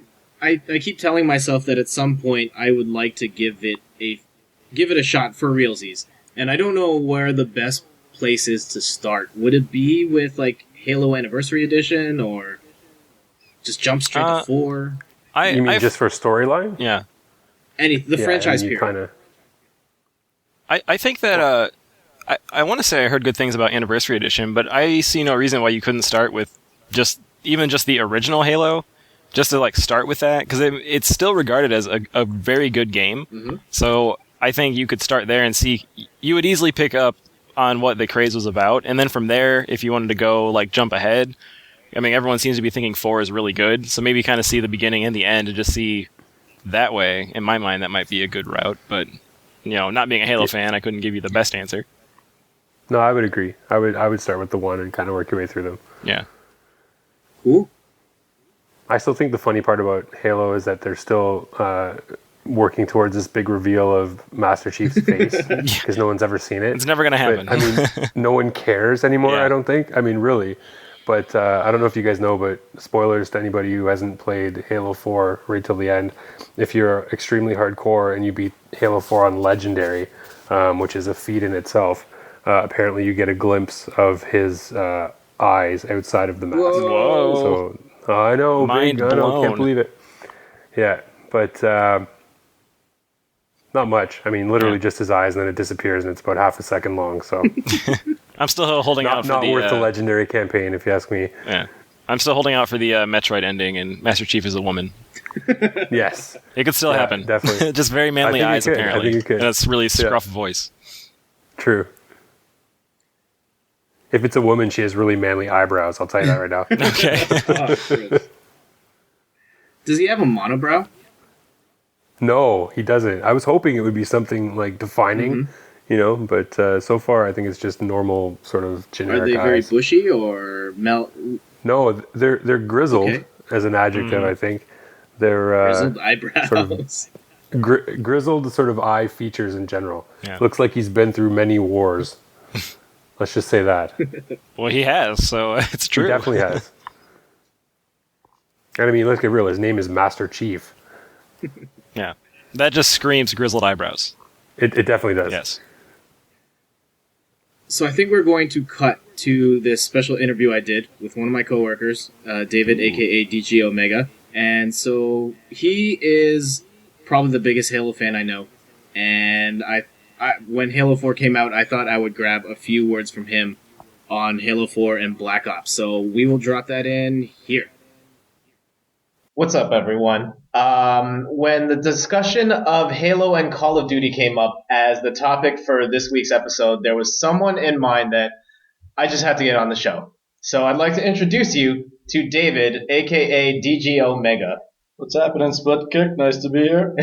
keep telling myself that at some point I would like to give it a shot for realsies, and I don't know where the best place is to start. Would it be with like Halo Anniversary Edition, or Just jump straight to 4? You mean just for storyline? Yeah. The franchise period. Kinda... I think that I want to say I heard good things about Anniversary Edition, but I see no reason why you couldn't start with just the original Halo, just to like start with that, because it's still regarded as a very good game. Mm-hmm. So I think you could start there and see. You would easily pick up on what the craze was about, and then from there, if you wanted to go like jump ahead, I mean, everyone seems to be thinking 4 is really good, so maybe kind of see the beginning and the end and just see that way. In my mind, that might be a good route, but not being a Halo fan, I couldn't give you the best answer. No, I would agree. I would start with the 1 and kind of work your way through them. Yeah. Cool. I still think the funny part about Halo is that they're still working towards this big reveal of Master Chief's face because no one's ever seen it. It's never going to happen. But, I mean, no one cares anymore, Yeah. I don't think. I mean, really. But I don't know if you guys know, but spoilers to anybody who hasn't played Halo 4 right till the end. If you're extremely hardcore and you beat Halo 4 on Legendary, which is a feat in itself, apparently you get a glimpse of his eyes outside of the mask. Whoa. So I know, Mind big, I know, blown. can't believe it. Yeah, but not much. I mean, literally just his eyes, and then it disappears, and it's about half a second long. So I'm still holding out for not worth the Legendary campaign, if you ask me. Yeah, I'm still holding out for the Metroid ending, and Master Chief is a woman. Yes, It could still happen. Definitely. Just very manly I think eyes, it could. apparently. I think it could. And that's really scruff voice. True. If it's a woman, she has really manly eyebrows. I'll tell you that right now. Okay. Oh, Chris. Does he have a monobrow? No, he doesn't. I was hoping it would be something like defining, but so far I think it's just normal sort of generic Are they very eyes. bushy or No, they're grizzled as an adjective, I think. They're grizzled eyebrows? sort of grizzled sort of eye features in general. Yeah. Looks like he's been through many wars. Let's just say that. Well, he has, so it's true. He definitely has. And I mean, let's get real. His name is Master Chief. Yeah. That just screams grizzled eyebrows. It definitely does. Yes. So I think we're going to cut to this special interview I did with one of my coworkers, David, a.k.a. DG Omega. And so he is probably the biggest Halo fan I know. And I when Halo 4 came out, I thought I would grab a few words from him on Halo 4 and Black Ops. So we will drop that in here. What's up, everyone? When the discussion of Halo and Call of Duty came up as the topic for this week's episode, there was someone in mind that I just had to get on the show. So I'd like to introduce you to David, a.k.a. DG Omega. What's happening, Split Kick? Nice to be here.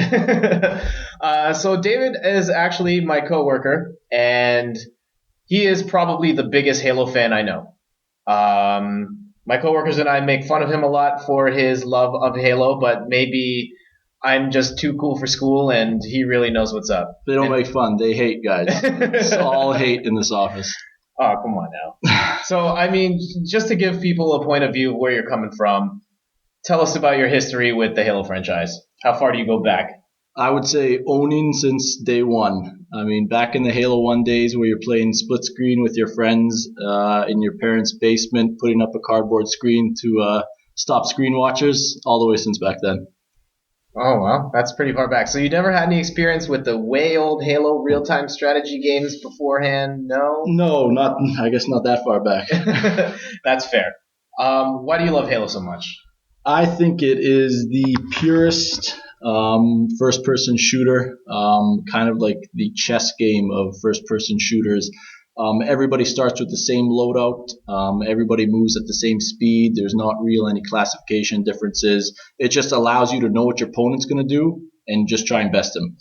So David is actually my coworker, and he is probably the biggest Halo fan I know. My coworkers and I make fun of him a lot for his love of Halo, but maybe I'm just too cool for school, and he really knows what's up. They don't make fun. They hate, guys. It's all hate in this office. Oh, come on now. So, I mean, just to give people a point of view of where you're coming from, tell us about your history with the Halo franchise. How far do you go back? I would say owning since day one. I mean, back in the Halo 1 days where you're playing split screen with your friends in your parents' basement, putting up a cardboard screen to stop screen watchers, all the way since back then. Oh, well, that's pretty far back. So you never had any experience with the way old Halo real-time strategy games beforehand? No? No, I guess not that far back. That's fair. Why do you love Halo so much? I think it is the purest first-person shooter, kind of like the chess game of first-person shooters. Everybody starts with the same loadout. Everybody moves at the same speed. There's not real any classification differences. It just allows you to know what your opponent's going to do and just try and best him.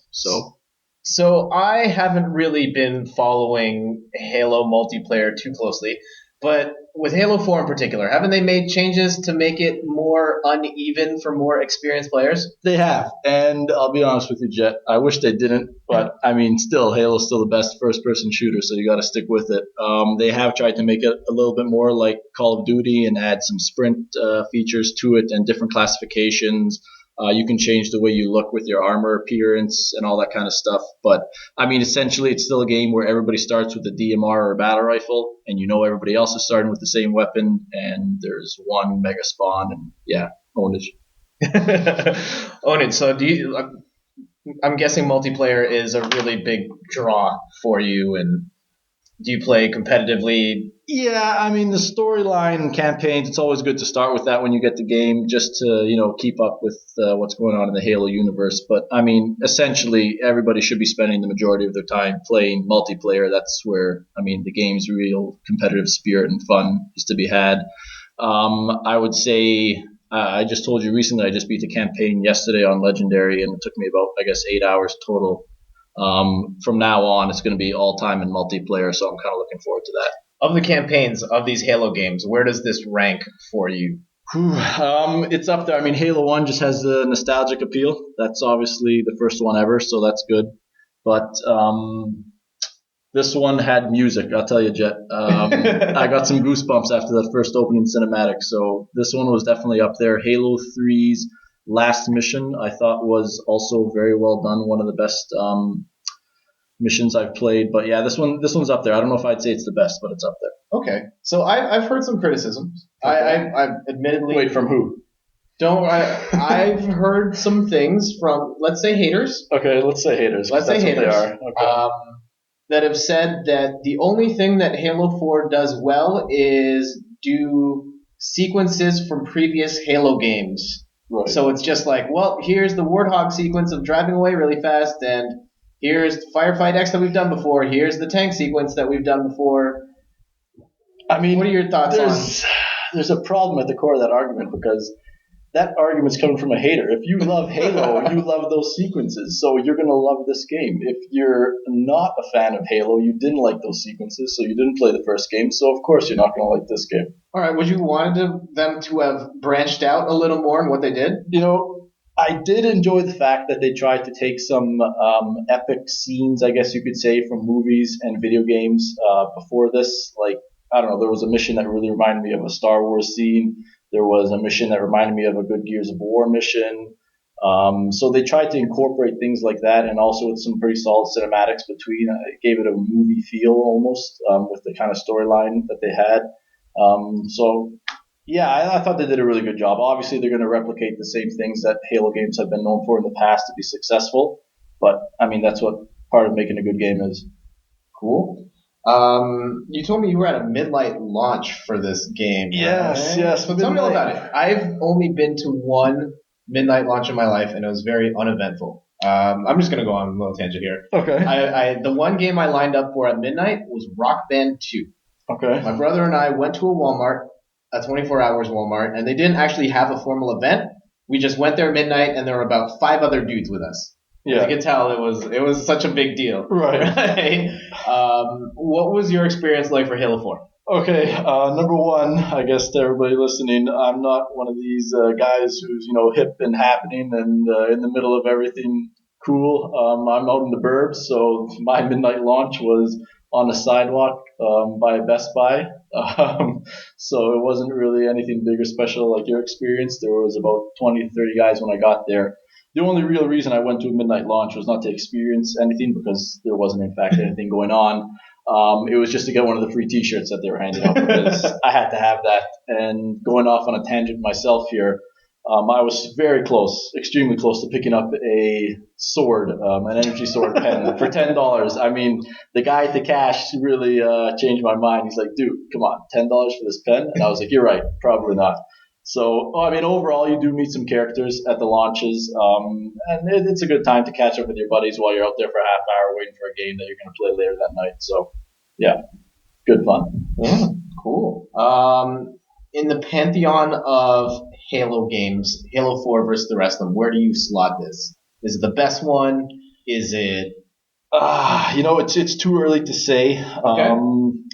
So I haven't really been following Halo multiplayer too closely, but with Halo 4 in particular, haven't they made changes to make it more uneven for more experienced players? They have, and I'll be honest with you, Jett, I wish they didn't, but I mean, still, Halo's still the best first-person shooter, so you got to stick with it. They have tried to make it a little bit more like Call of Duty and add some sprint features to it and different classifications. You can change the way you look with your armor appearance and all that kind of stuff. But, I mean, essentially, it's still a game where everybody starts with a DMR or a battle rifle, and you know everybody else is starting with the same weapon, and there's one mega spawn, and yeah, ownage. Own it. So I'm guessing multiplayer is a really big draw for you, and do you play competitively? Yeah, I mean, the storyline campaigns, it's always good to start with that when you get the game, just to, keep up with what's going on in the Halo universe. But, I mean, essentially, everybody should be spending the majority of their time playing multiplayer. That's where, the game's real competitive spirit and fun is to be had. I would say, I just told you recently, I just beat the campaign yesterday on Legendary, and it took me about, 8 hours total. From now on, it's going to be all time in multiplayer, so I'm kind of looking forward to that. Of the campaigns of these Halo games, where does this rank for you? It's up there. Halo 1 just has the nostalgic appeal. That's obviously the first one ever, so that's good. But this one had music, I'll tell you, Jett. I got some goosebumps after that first opening cinematic, so this one was definitely up there. Halo 3's last mission, I thought, was also very well done. One of the best missions I've played. But yeah, this one's up there. I don't know if I'd say it's the best, but it's up there. Okay, so I've heard some criticisms. Okay. I've admittedly. Wait, from who? I've heard some things from, let's say, haters. Okay, let's say haters. Let's say haters. What they are. Okay. That have said that the only thing that Halo 4 does well is do sequences from previous Halo games. Right. So it's just like, well, here's the Warthog sequence of driving away really fast, and here's Firefight X that we've done before. Here's the tank sequence that we've done before. What are your thoughts on? There's a problem at the core of that argument, because that argument's coming from a hater. If you love Halo, you love those sequences, so you're going to love this game. If you're not a fan of Halo, you didn't like those sequences, so you didn't play the first game, so of course you're not going to like this game. All right, would you want them to have branched out a little more in what they did? I did enjoy the fact that they tried to take some epic scenes, I guess you could say, from movies and video games before this. Like, I don't know, there was a mission that really reminded me of a Star Wars scene. There was a mission that reminded me of a good Gears of War mission. So they tried to incorporate things like that, and also with some pretty solid cinematics between. It gave it a movie feel almost, with the kind of storyline that they had. I thought they did a really good job. Obviously, they're going to replicate the same things that Halo games have been known for in the past to be successful. But, that's what part of making a good game is. Cool. You told me you were at a midnight launch for this game. Yes. So tell me all about it. I've only been to one midnight launch in my life, and it was very uneventful. I'm just going to go on a little tangent here. Okay. The one game I lined up for at midnight was Rock Band 2. Okay. My brother and I went to a Walmart, a 24 hours Walmart, and they didn't actually have a formal event. We just went there at midnight, and there were about 5 other dudes with us. Yeah. You could tell it was such a big deal. Right. What was your experience like for Halo 4? Okay, number one, I guess to everybody listening, I'm not one of these guys who's, hip and happening and in the middle of everything cool. I'm out in the burbs, so my midnight launch was on a sidewalk by Best Buy. So it wasn't really anything big or special like your experience. There was about 20 to 30 guys when I got there. The only real reason I went to a midnight launch was not to experience anything, because there wasn't, in fact, anything going on. It was just to get one of the free T-shirts that they were handing out, because I had to have that. And going off on a tangent myself here, I was very close, extremely close to picking up a sword, an energy sword pen for $10. The guy at the cash really changed my mind. He's like, dude, come on, $10 for this pen? And I was like, you're right, probably not. So, overall, you do meet some characters at the launches, and it's a good time to catch up with your buddies while you're out there for a half hour waiting for a game that you're going to play later that night. So, yeah, good fun. Yeah, cool. In the pantheon of Halo games, Halo 4 versus the rest of them, where do you slot this? Is it the best one? Is it... It's too early to say. Okay.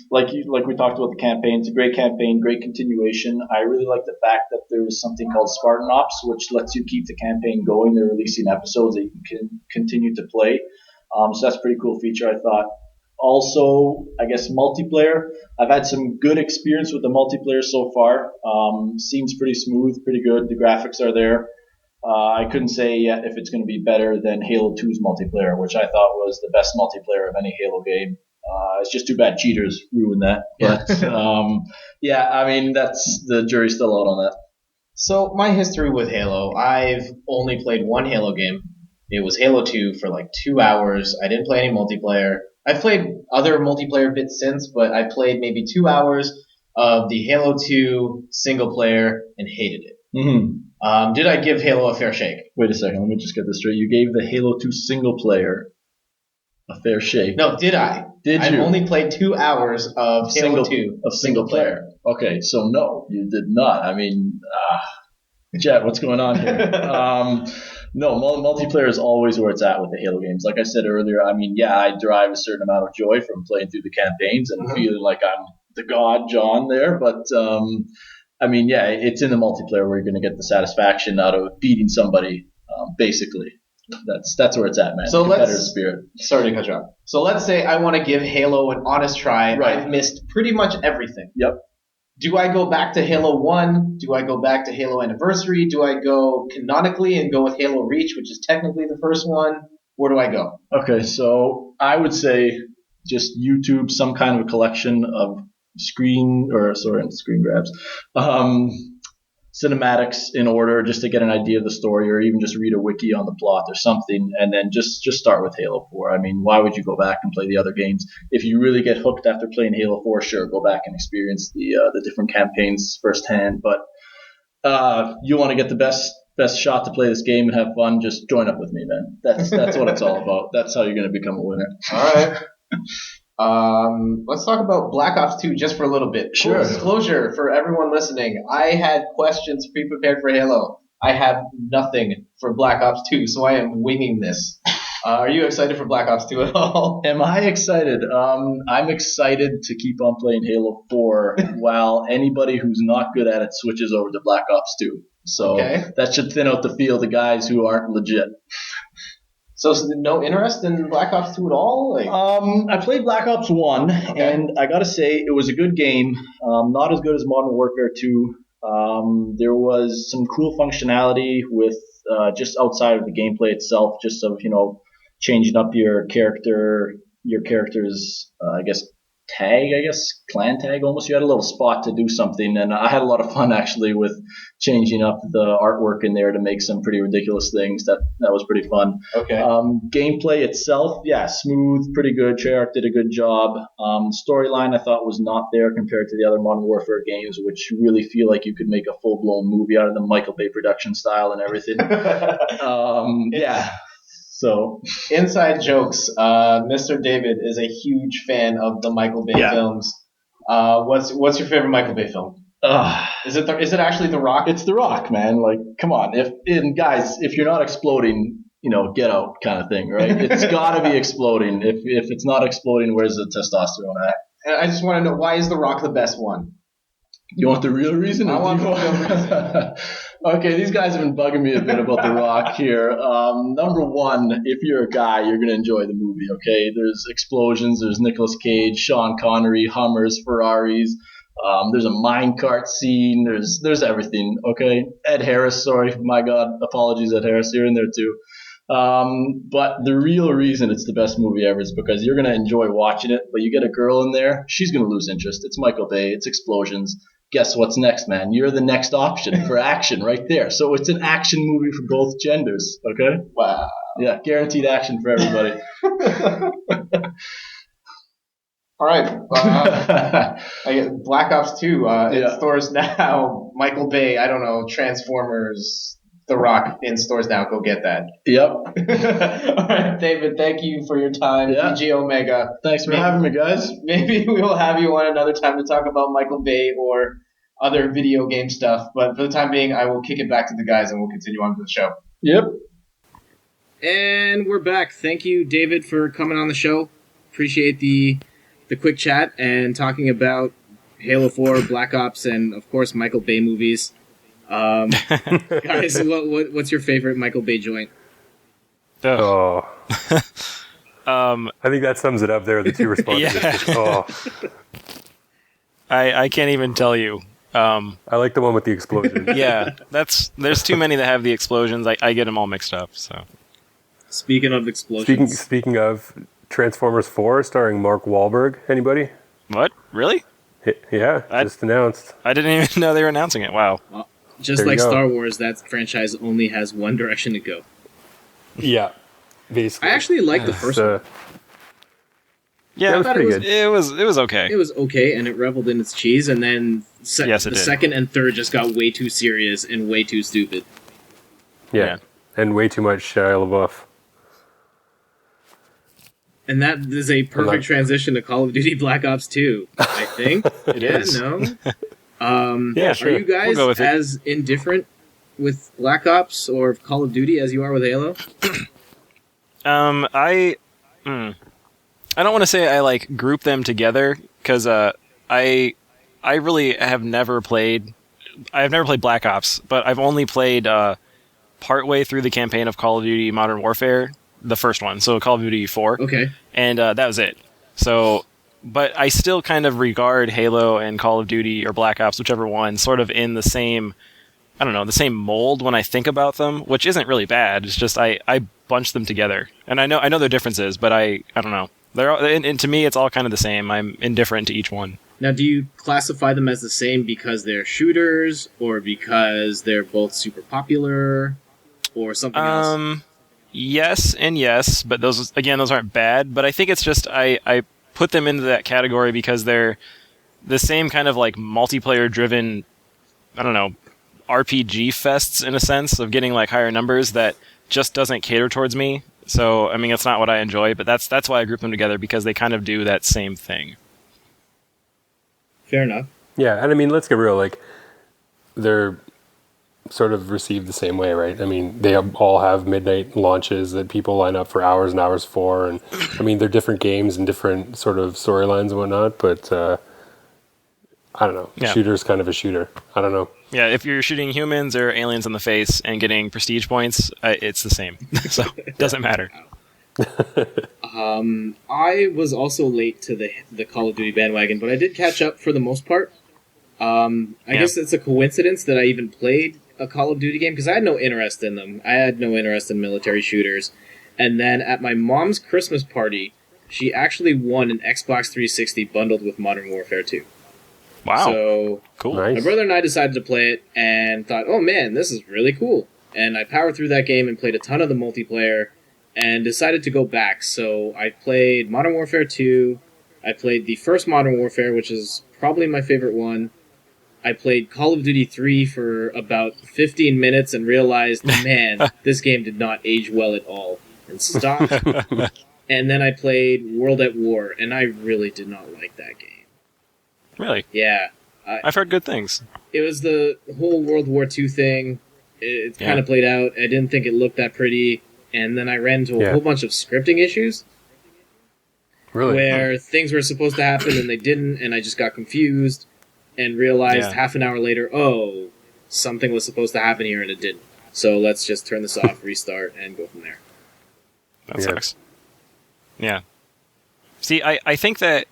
Like we talked about the campaign, it's a great campaign, great continuation. I really like the fact that there was something called Spartan Ops, which lets you keep the campaign going. They're releasing episodes that you can continue to play. So that's a pretty cool feature, I thought. Also, I guess multiplayer. I've had some good experience with the multiplayer so far. Seems pretty smooth, pretty good. The graphics are there. I couldn't say yet if it's going to be better than Halo 2's multiplayer, which I thought was the best multiplayer of any Halo game. It's just too bad cheaters ruined that. But that's the jury's still out on that. So my history with Halo, I've only played one Halo game. It was Halo 2 for like 2 hours. I didn't play any multiplayer. I've played other multiplayer bits since, but I played maybe 2 hours of the Halo 2 single player and hated it. Mm-hmm. Did I give Halo a fair shake? Wait a second. Let me just get this straight. You gave the Halo 2 single player a fair shake. No, did I? Did you? I've only played 2 hours of Halo 2 of single player. Okay, so no, you did not. I mean, Jett, what's going on here? No, multiplayer is always where it's at with the Halo games. Like I said earlier, I mean, yeah, I derive a certain amount of joy from playing through the campaigns and feeling like I'm the god John there. But, I mean, yeah, it's in the multiplayer where you're going to get the satisfaction out of beating somebody, basically. That's where it's at, man. So competitive spirit. Sorry to cut you off. So let's say I want to give Halo an honest try. Right. I've missed pretty much everything. Yep. Do I go back to Halo 1? Do I go back to Halo Anniversary? Do I go canonically and go with Halo Reach, which is technically the first one? Where do I go? Okay, so I would say just YouTube some kind of a collection of screen grabs, cinematics in order just to get an idea of the story, or even just read a wiki on the plot or something, and then just start with Halo 4. I mean, why would you go back and play the other games? If you really get hooked after playing Halo 4, sure, go back and experience the different campaigns firsthand. But you want to get the best shot to play this game and have fun, just join up with me, man. That's what it's all about. That's how you're going to become a winner. All right. Let's talk about Black Ops 2 just for a little bit. Sure. Full disclosure for everyone listening, I had questions pre-prepared for Halo. I have nothing for Black Ops 2, so I am winging this. Are you excited for Black Ops 2 at all? Am I excited? I'm excited to keep on playing Halo 4 while anybody who's not good at it switches over to Black Ops 2. So that should thin out the field of guys who aren't legit. So no interest in Black Ops 2 at all? I played Black Ops 1, and I gotta say, it was a good game. Not as good as Modern Warfare 2. There was some cool functionality with just outside of the gameplay itself, just of, changing up your character's, clan tag almost. You had a little spot to do something, and I had a lot of fun actually with changing up the artwork in there to make some pretty ridiculous things. That was pretty fun. Okay. Gameplay itself, yeah, smooth, pretty good. Treyarch did a good job. Storyline I thought was not there compared to the other Modern Warfare games, which really feel like you could make a full-blown movie out of them, Michael Bay production style and everything. Yeah. So, inside jokes. Mr. David is a huge fan of the Michael Bay films. What's your favorite Michael Bay film? Is it actually The Rock? It's The Rock, man. Like, come on. If you're not exploding, get out kind of thing, right? It's got to be exploding. If it's not exploding, where's the testosterone at? And I just want to know, why is The Rock the best one? You want the real reason? I want the real reason. Okay, these guys have been bugging me a bit about The Rock here. Number one, if you're a guy, you're going to enjoy the movie, okay? There's explosions, there's Nicolas Cage, Sean Connery, Hummers, Ferraris. There's a minecart scene. There's everything, okay? Ed Harris, sorry, my God, apologies, Ed Harris, you're in there too. But the real reason it's the best movie ever is because you're going to enjoy watching it, but you get a girl in there, she's going to lose interest. It's Michael Bay, it's explosions. Guess what's next, man? You're the next option for action right there. So it's an action movie for both genders, okay? Wow. Yeah, guaranteed action for everybody. All right. Black Ops 2 in stores now. Michael Bay, I don't know, Transformers, The Rock in stores now. Go get that. Yep. All right, David, thank you for your time. Yeah. PG Omega. Thanks for having me, guys. Maybe we will have you on another time to talk about Michael Bay or other video game stuff. But for the time being, I will kick it back to the guys and we'll continue on with the show. Yep. And we're back. Thank you, David, for coming on the show. Appreciate the quick chat and talking about Halo 4, Black Ops, and, of course, Michael Bay movies. Guys, what's your favorite Michael Bay joint? I think that sums it up there, the two responses. Yeah. I can't even tell you. I like the one with the explosion. Yeah, there's too many that have the explosions. I get them all mixed up. So, speaking of explosions, speaking of Transformers 4, starring Mark Wahlberg. Anybody? What? Really? Yeah, just announced. I didn't even know they were announcing it. Wow. just There you like go. Star Wars, that franchise only has one direction to go. Yeah, basically. I actually like the first one. Yeah, That was pretty good. It was okay. It was okay, and it reveled in its cheese, and then Yes, it the did. second and third just got way too serious and way too stupid. Yeah, and way too much Shia LaBeouf. And that is a perfect transition to Call of Duty Black Ops 2, I think. It is. No? Yeah, sure. Are you guys We'll go with it. as indifferent with Black Ops or Call of Duty as you are with Halo? I don't want to say I like group them together because I really have never played. I've never played Black Ops, but I've only played partway through the campaign of Call of Duty Modern Warfare, the first one, so Call of Duty 4. Okay. And that was it. So, but I still kind of regard Halo and Call of Duty or Black Ops, whichever one, sort of in the same, I don't know, the same mold when I think about them, which isn't really bad. It's just I bunch them together, and I know their differences, but I don't know. They're all, and to me, it's all kind of the same. I'm indifferent to each one. Now, do you classify them as the same because they're shooters, or because they're both super popular, or something else? Yes and yes, but those aren't bad. But I think it's just I put them into that category because they're the same kind of like multiplayer-driven, I don't know, RPG fests in a sense of getting like higher numbers that just doesn't cater towards me. So I mean, it's not what I enjoy, but that's why I group them together because they kind of do that same thing. Fair enough. Yeah, and I mean, let's get real. Like, they're sort of received the same way, right? I mean, they all have midnight launches that people line up for hours and hours for, and I mean, they're different games and different sort of storylines and whatnot. But I don't know. Yeah. Shooter's kind of a shooter. I don't know. Yeah, if you're shooting humans or aliens in the face and getting prestige points, it's the same. So it doesn't matter. I was also late to the Call of Duty bandwagon, but I did catch up for the most part. I guess it's a coincidence that I even played a Call of Duty game, because I had no interest in them. I had no interest in military shooters. And then at my mom's Christmas party, she actually won an Xbox 360 bundled with Modern Warfare 2. Wow. So Cool. my Nice. brother and I decided to play it and thought, oh man, this is really cool. And I powered through that game and played a ton of the multiplayer and decided to go back. So I played Modern Warfare 2. I played the first Modern Warfare, which is probably my favorite one. I played Call of Duty 3 for about 15 minutes and realized, man, this game did not age well at all. And stopped. And then I played World at War, and I really did not like that game. Really? Yeah. I've heard good things. It was the whole World War II thing. It kind of played out. I didn't think it looked that pretty. And then I ran into a whole bunch of scripting issues. Really? Where things were supposed to happen and they didn't, and I just got confused and realized half an hour later, oh, something was supposed to happen here and it didn't. So let's just turn this off, restart, and go from there. That sucks. Yeah. See, I think that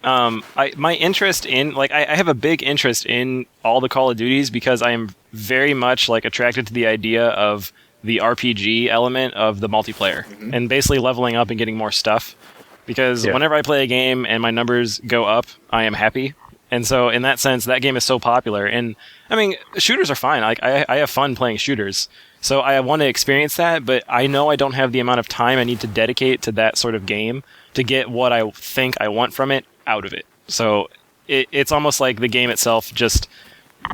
my interest in, like, I have a big interest in all the Call of Duties because I am very much, like, attracted to the idea of the RPG element of the multiplayer and basically leveling up and getting more stuff. Because whenever I play a game and my numbers go up, I am happy. And so in that sense, that game is so popular. And I mean, shooters are fine. Like I have fun playing shooters. So I want to experience that, but I know I don't have the amount of time I need to dedicate to that sort of game to get what I think I want from it out of it. So it's almost like the game itself just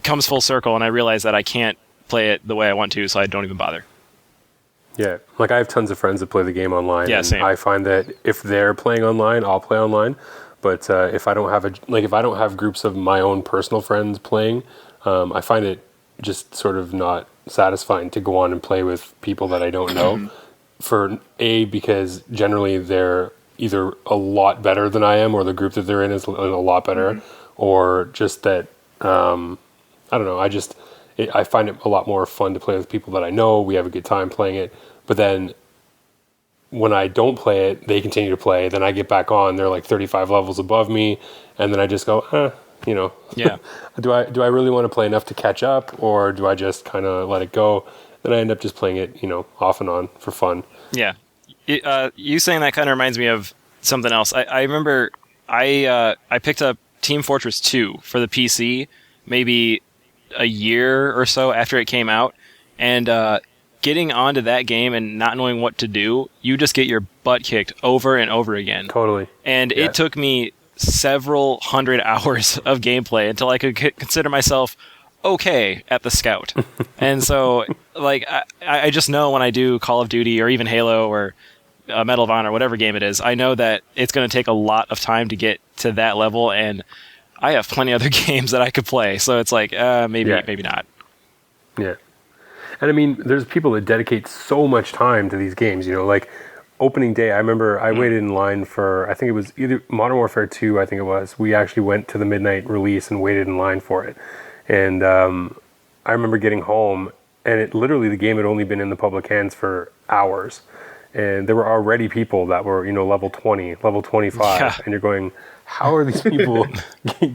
comes full circle and I realize that I can't play it the way I want to, so I don't even bother. Yeah, like I have tons of friends that play the game online. Yeah, and same. I find that if they're playing online, I'll play online. But if I don't have groups of my own personal friends playing, I find it just sort of not satisfying to go on and play with people that I don't know. Because generally they're either a lot better than I am, or the group that they're in is a lot better, or just that I don't know. I find it a lot more fun to play with people that I know. We have a good time playing it. But then when I don't play it, they continue to play. Then I get back on. They're like 35 levels above me. And then I just go, Yeah. do I really want to play enough to catch up? Or do I just kind of let it go? Then I end up just playing it, off and on for fun. Yeah. You saying that kind of reminds me of something else. I remember I picked up Team Fortress 2 for the PC maybe a year or so after it came out, and getting onto that game and not knowing what to do, you just get your butt kicked over and over again. Totally. And it took me several hundred hours of gameplay until I could consider myself okay at the Scout. And so, like, I just know when I do Call of Duty or even Halo or Medal of Honor, whatever game it is, I know that it's going to take a lot of time to get to that level, and I have plenty of other games that I could play. So it's like, maybe not. Yeah. And I mean, there's people that dedicate so much time to these games, you know, like opening day. I remember I waited in line for, I think it was either Modern Warfare 2, I think it was. We actually went to the midnight release and waited in line for it. And I remember getting home, and the game had only been in the public hands for hours. And there were already people that were, you know, level 20, level 25. And you're going, how are these people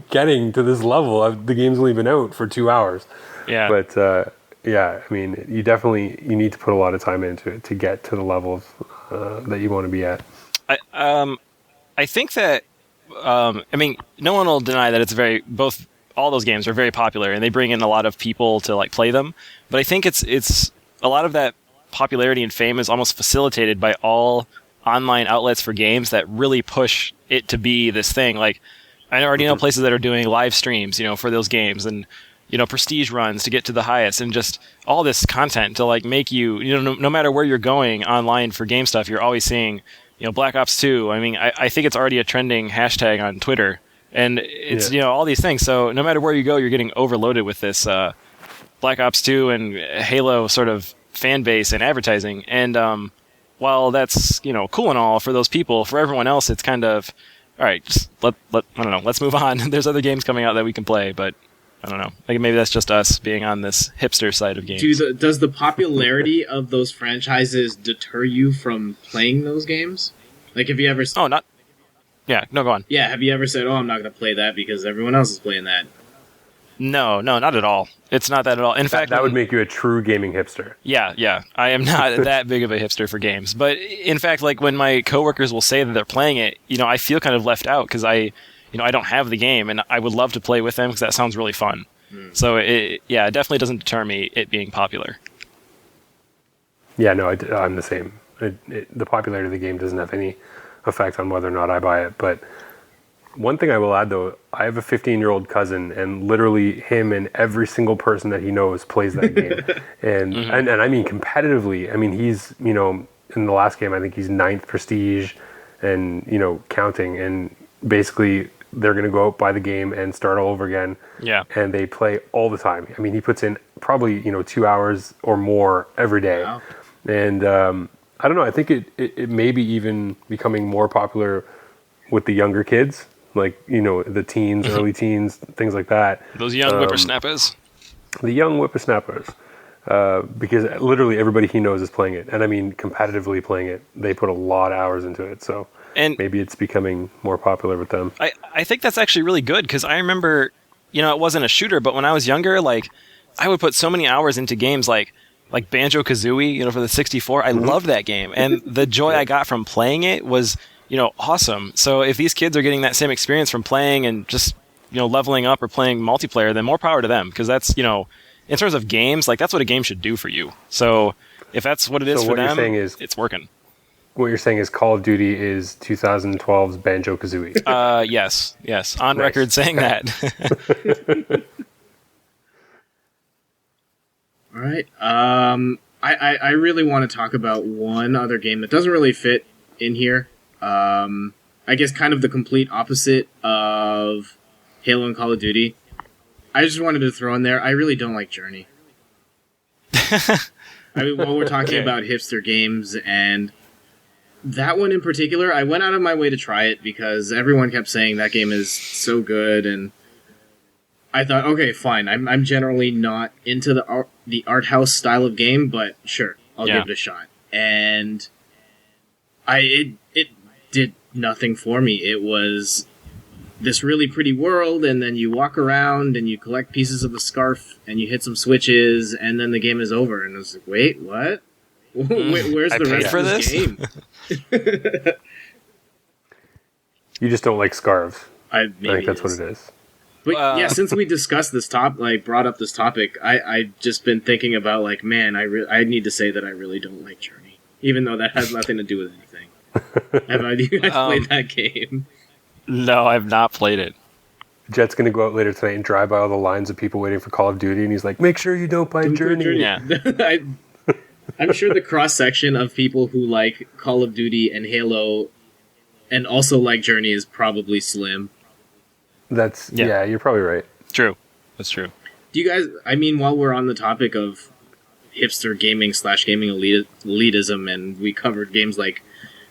getting to this level? The game's only been out for 2 hours. Yeah. But, yeah, I mean, you need to put a lot of time into it to get to the level that you want to be at. I think that, I mean, no one will deny that all those games are very popular and they bring in a lot of people to like play them. But I think it's a lot of that popularity and fame is almost facilitated by all online outlets for games that really push it to be this thing. Like, I already know places that are doing live streams, you know, for those games, and you know, prestige runs to get to the highest, and just all this content to like make you, you know, no matter where you're going online for game stuff, you're always seeing, you know, Black Ops 2. I mean, I think it's already a trending hashtag on Twitter, and it's, you know, all these things. So no matter where you go, you're getting overloaded with this Black Ops 2 and Halo sort of fan base and advertising. And while that's, you know, cool and all for those people, for everyone else, it's kind of, all right, just I don't know, let's move on. There's other games coming out that we can play, but I don't know. Like, maybe that's just us being on this hipster side of games. Does the popularity of those franchises deter you from playing those games? Like, have you ever... Oh, not... Yeah, no, go on. Yeah, have you ever said, I'm not going to play that because everyone else is playing that? No, not at all. It's not that at all. In fact... That would make you a true gaming hipster. Yeah. I am not that big of a hipster for games. But, in fact, like, when my coworkers will say that they're playing it, you know, I feel kind of left out because I don't have the game, and I would love to play with them because that sounds really fun. So, it definitely doesn't deter me, it being popular. Yeah, no, I'm the same. The popularity of the game doesn't have any effect on whether or not I buy it. But one thing I will add, though, I have a 15-year-old cousin, and literally him and every single person that he knows plays that game. And, and I mean competitively. I mean, he's, you know, in the last game, I think he's 9th prestige and, you know, counting. And basically... they're going to go out, buy the game, and start all over again. Yeah. And they play all the time. I mean, he puts in probably, you know, 2 hours or more every day. Wow. And I don't know, I think it may be even becoming more popular with the younger kids, like, you know, the teens, early teens, things like that. Those young whippersnappers. The young whippersnappers. Because literally everybody he knows is playing it. And I mean, competitively playing it. They put a lot of hours into it, so... And maybe it's becoming more popular with them. I think that's actually really good, because I remember, you know, it wasn't a shooter, but when I was younger, like, I would put so many hours into games like Banjo-Kazooie, you know, for the 64. I loved that game, and the joy I got from playing it was, you know, awesome. So if these kids are getting that same experience from playing and just, you know, leveling up or playing multiplayer, then more power to them, because that's, you know, in terms of games, like, that's what a game should do for you. So if that's what it is for them, it's working. What you're saying is Call of Duty is 2012's Banjo-Kazooie. Yes. On record saying that. All right. I really want to talk about one other game that doesn't really fit in here. I guess kind of the complete opposite of Halo and Call of Duty. I just wanted to throw in there, I really don't like Journey. I mean, while we're talking about hipster games, and that one in particular, I went out of my way to try it because everyone kept saying that game is so good, and I thought, okay, fine. I'm generally not into the art house style of game, but sure, I'll give it a shot. And it did nothing for me. It was this really pretty world, and then you walk around and you collect pieces of the scarf and you hit some switches, and then the game is over. And I was like, wait, what? Where's the rest of this game? You just don't like scarves. I think that's what it is. But yeah, since we discussed this brought up this topic, I just been thinking about like, man, I need to say that I really don't like Journey, even though that has nothing to do with anything. Have you guys played that game? No, I've not played it. Jett's going to go out later tonight and drive by all the lines of people waiting for Call of Duty, and he's like, make sure you don't buy Journey. Yeah. I'm sure the cross-section of people who like Call of Duty and Halo and also like Journey is probably slim. Yeah, you're probably right. True. That's true. Do you guys, I mean, while we're on the topic of hipster gaming / gaming elitism, and we covered games like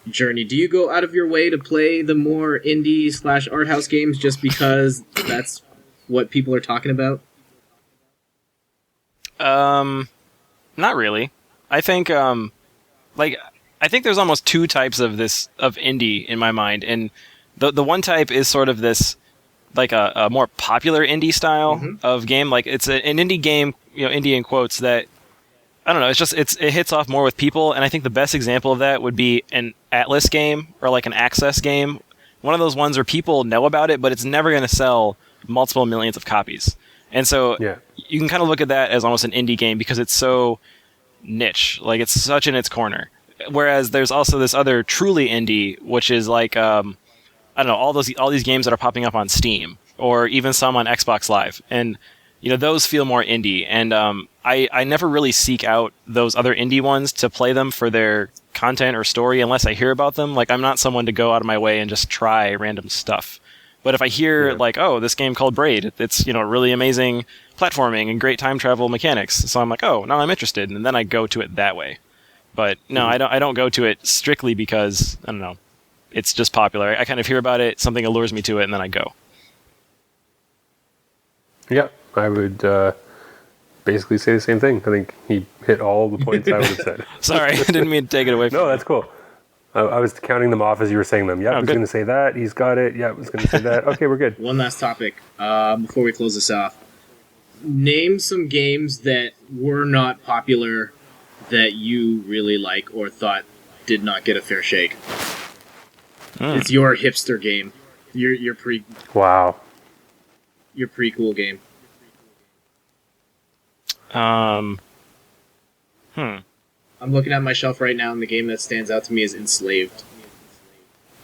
Journey, do you go out of your way to play the more indie / art house games just because that's what people are talking about? Not really. I think I think there's almost two types of indie in my mind, and the one type is sort of this like a more popular indie style of game. Like it's an indie game, indie in quotes, that I don't know. It hits off more with people, and I think the best example of that would be an Atlas game or like an Access game. One of those ones where people know about it, but it's never going to sell multiple millions of copies. And so you can kind of look at that as almost an indie game because it's so niche, like it's such in its corner. Whereas there's also this other truly indie, which is like I don't know, all these games that are popping up on Steam or even some on Xbox Live, and those feel more indie. And I never really seek out those other indie ones to play them for their content or story unless I hear about them. Like I'm not someone to go out of my way and just try random stuff. But if I hear like, oh, this game called Braid, it's really amazing platforming and great time travel mechanics, so I'm like, oh, now I'm interested, and then I go to it that way. But no, I don't go to it strictly because I don't know, it's just popular. I kind of hear about it, something allures me to it, and then I go. Yeah, I would basically say the same thing. I think he hit all the points I would have said. Sorry, I didn't mean to take it away from you. No, that's cool. I was counting them off as you were saying them. Yeah, I was going to say that. He's got it. Yeah, I was going to say that. Okay, we're good. One last topic before we close this off. Name some games that were not popular that you really like or thought did not get a fair shake. It's your hipster game. Your Wow. Your pre-cool game. I'm looking at my shelf right now, and the game that stands out to me is Enslaved.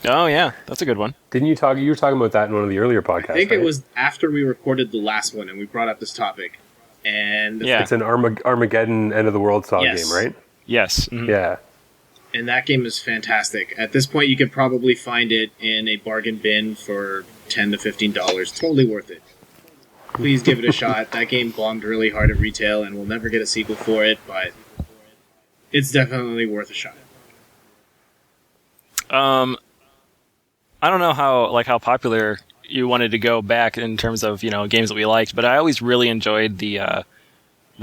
Oh yeah, that's a good one. Didn't you talk? You were talking about that in one of the earlier podcasts. I think it was after we recorded the last one, and we brought up this topic. And it's an Armageddon end of the world style game, right? Yes. Mm-hmm. Yeah. And that game is fantastic. At this point, you could probably find it in a bargain bin for $10 to $15. Totally worth it. Please give it a shot. That game bombed really hard at retail, and we'll never get a sequel for it, but it's definitely worth a shot. I don't know how popular you wanted to go back in terms of games that we liked, but I always really enjoyed the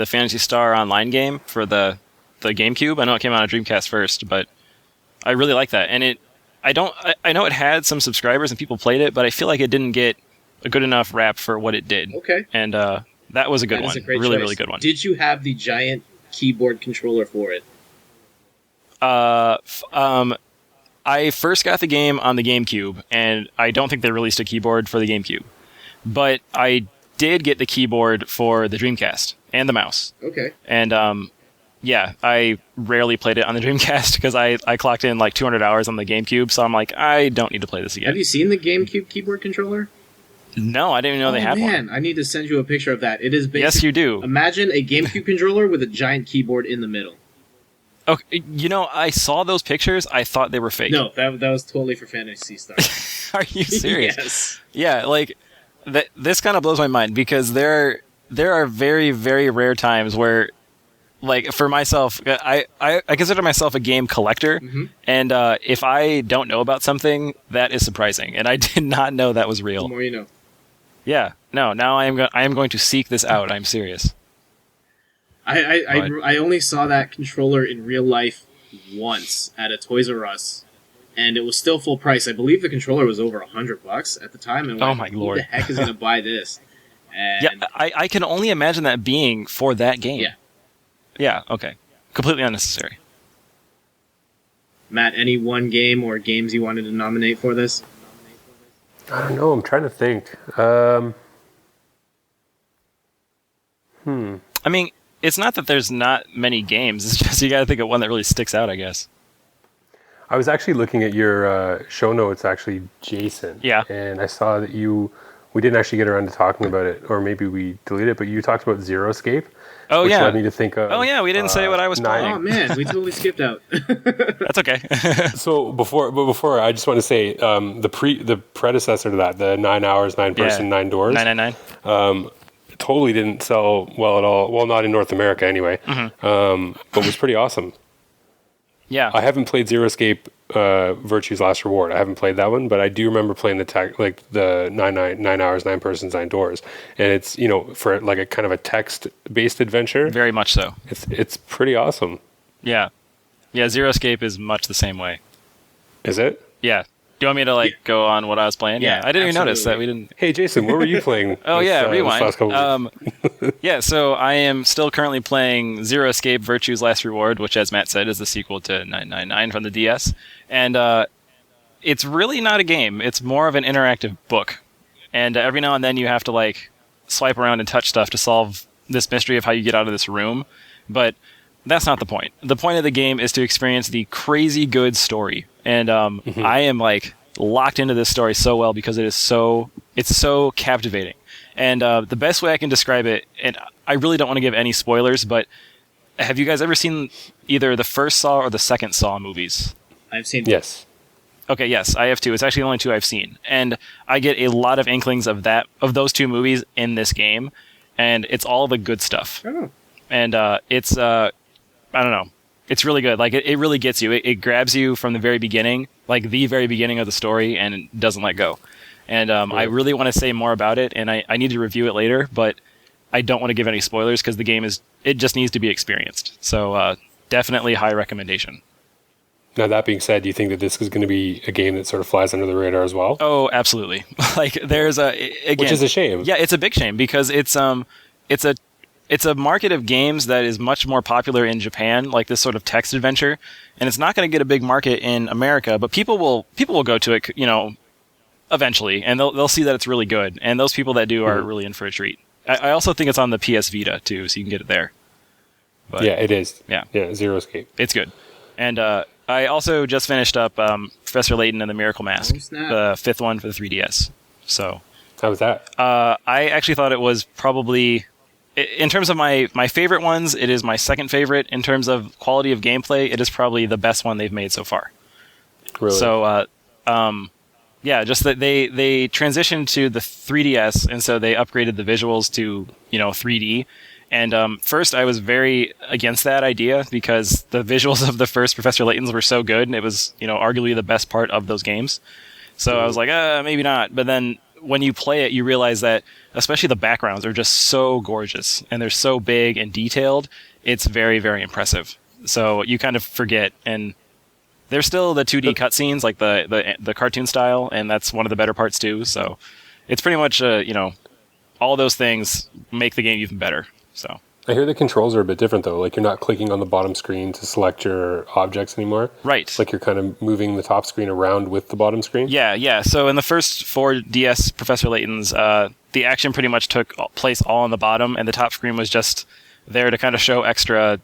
Phantasy Star Online game for the GameCube. I know it came out on Dreamcast first, but I really like that. And I know it had some subscribers and people played it, but I feel like it didn't get a good enough rap for what it did. Okay. And that was a good one. A great really, choice. really good one. Did you have the giant keyboard controller for it? I first got the game on the GameCube, and I don't think they released a keyboard for the GameCube. But I did get the keyboard for the Dreamcast and the mouse. Okay. And I rarely played it on the Dreamcast because I clocked in like 200 hours on the GameCube, so I'm like, I don't need to play this again. Have you seen the GameCube keyboard controller? No, I didn't even know they had one. Man, I need to send you a picture of that. It is basically... Yes, you do. Imagine a GameCube controller with a giant keyboard in the middle. Okay, I saw those pictures. I thought they were fake. No, that was totally for Phantasy Star. Are you serious? Yes. Yeah, like this kind of blows my mind because there are very, very rare times where, like, for myself, I consider myself a game collector, and if I don't know about something, that is surprising, and I did not know that was real. The more you know. Yeah, no. Now I am going to seek this out. I'm serious. I only saw that controller in real life once at a Toys R Us, and it was still full price. I believe the controller was over $100 at the time. And oh my lord! Who the heck is going to buy this? And yeah, I can only imagine that being for that game. Yeah. Yeah. Okay. Completely unnecessary. Matt, any one game or games you wanted to nominate for this? I don't know. I'm trying to think. I mean, it's not that there's not many games. It's just you got to think of one that really sticks out, I guess. I was actually looking at your show notes, actually, Jason. Yeah. And I saw that we didn't actually get around to talking about it, or maybe we deleted it, but you talked about Zero Escape. Oh, which yeah. led me to think of... Oh, yeah, we didn't say what I was playing. Oh, man, we totally skipped out. That's okay. So before, I just want to say the predecessor to that, the 9 hours, 9 person, 9 doors. 999. Totally didn't sell well at all. Well, not in North America anyway. But was pretty awesome. Yeah. I haven't played Zero Escape Virtue's Last Reward. I haven't played that one, but I do remember playing the 9 hours, 9 persons, 9 doors. And it's, for like a kind of a text-based adventure. Very much so. It's pretty awesome. Yeah. Yeah, Zero Escape is much the same way. Is it? Yeah. Do you want me to go on what I was playing? Yeah, I didn't even notice absolutely. that we didn't. Hey, Jason, what were you playing? Oh, yeah, rewind. This last couple weeks? Yeah, so I am still currently playing Zero Escape Virtue's Last Reward, which, as Matt said, is the sequel to 999 from the DS. And it's really not a game. It's more of an interactive book. And every now and then you have to, swipe around and touch stuff to solve this mystery of how you get out of this room. But that's not the point. The point of the game is to experience the crazy good story. And I am, locked into this story so well because it's so captivating. And the best way I can describe it, and I really don't want to give any spoilers, but have you guys ever seen either the first Saw or the second Saw movies? I've seen. Yes. Okay, yes, I have too. It's actually the only 2 I've seen. And I get a lot of inklings of those 2 movies in this game, and it's all the good stuff. Oh. And it's, I don't know. It's really good. It really gets you. It grabs you from the very beginning, the very beginning of the story, and it doesn't let go. And I really want to say more about it, and I need to review it later, but I don't want to give any spoilers because the game it just needs to be experienced. So definitely high recommendation. Now, that being said, do you think that this is going to be a game that sort of flies under the radar as well? Oh, absolutely. There's again, which is a shame. Yeah, it's a big shame because it's a market of games that is much more popular in Japan, like this sort of text adventure, and it's not going to get a big market in America. But people will go to it, eventually, and they'll see that it's really good. And those people that do are really in for a treat. I also think it's on the PS Vita too, so you can get it there. But, yeah, it is. Yeah, Zero Escape. it's good. And I also just finished up Professor Layton and the Miracle Mask, the 5th one for the 3DS. So how was that? I actually thought it was probably, in terms of my favorite ones, it is my second favorite. In terms of quality of gameplay, it is probably the best one they've made so far. Really? So, just that they transitioned to the 3DS, and so they upgraded the visuals to 3D. And first, I was very against that idea because the visuals of the first Professor Layton's were so good, and it was arguably the best part of those games. So I was like, maybe not. But then when you play it, you realize that especially the backgrounds are just so gorgeous, and they're so big and detailed. It's very, very impressive. So you kind of forget, and there's still the 2D cutscenes, like the cartoon style, and that's one of the better parts too. So it's pretty much, all those things make the game even better. So I hear the controls are a bit different though. Like you're not clicking on the bottom screen to select your objects anymore. Right. Like you're kind of moving the top screen around with the bottom screen. Yeah. So in the first 4 DS Professor Layton's, the action pretty much took place all on the bottom, and the top screen was just there to kind of show extra,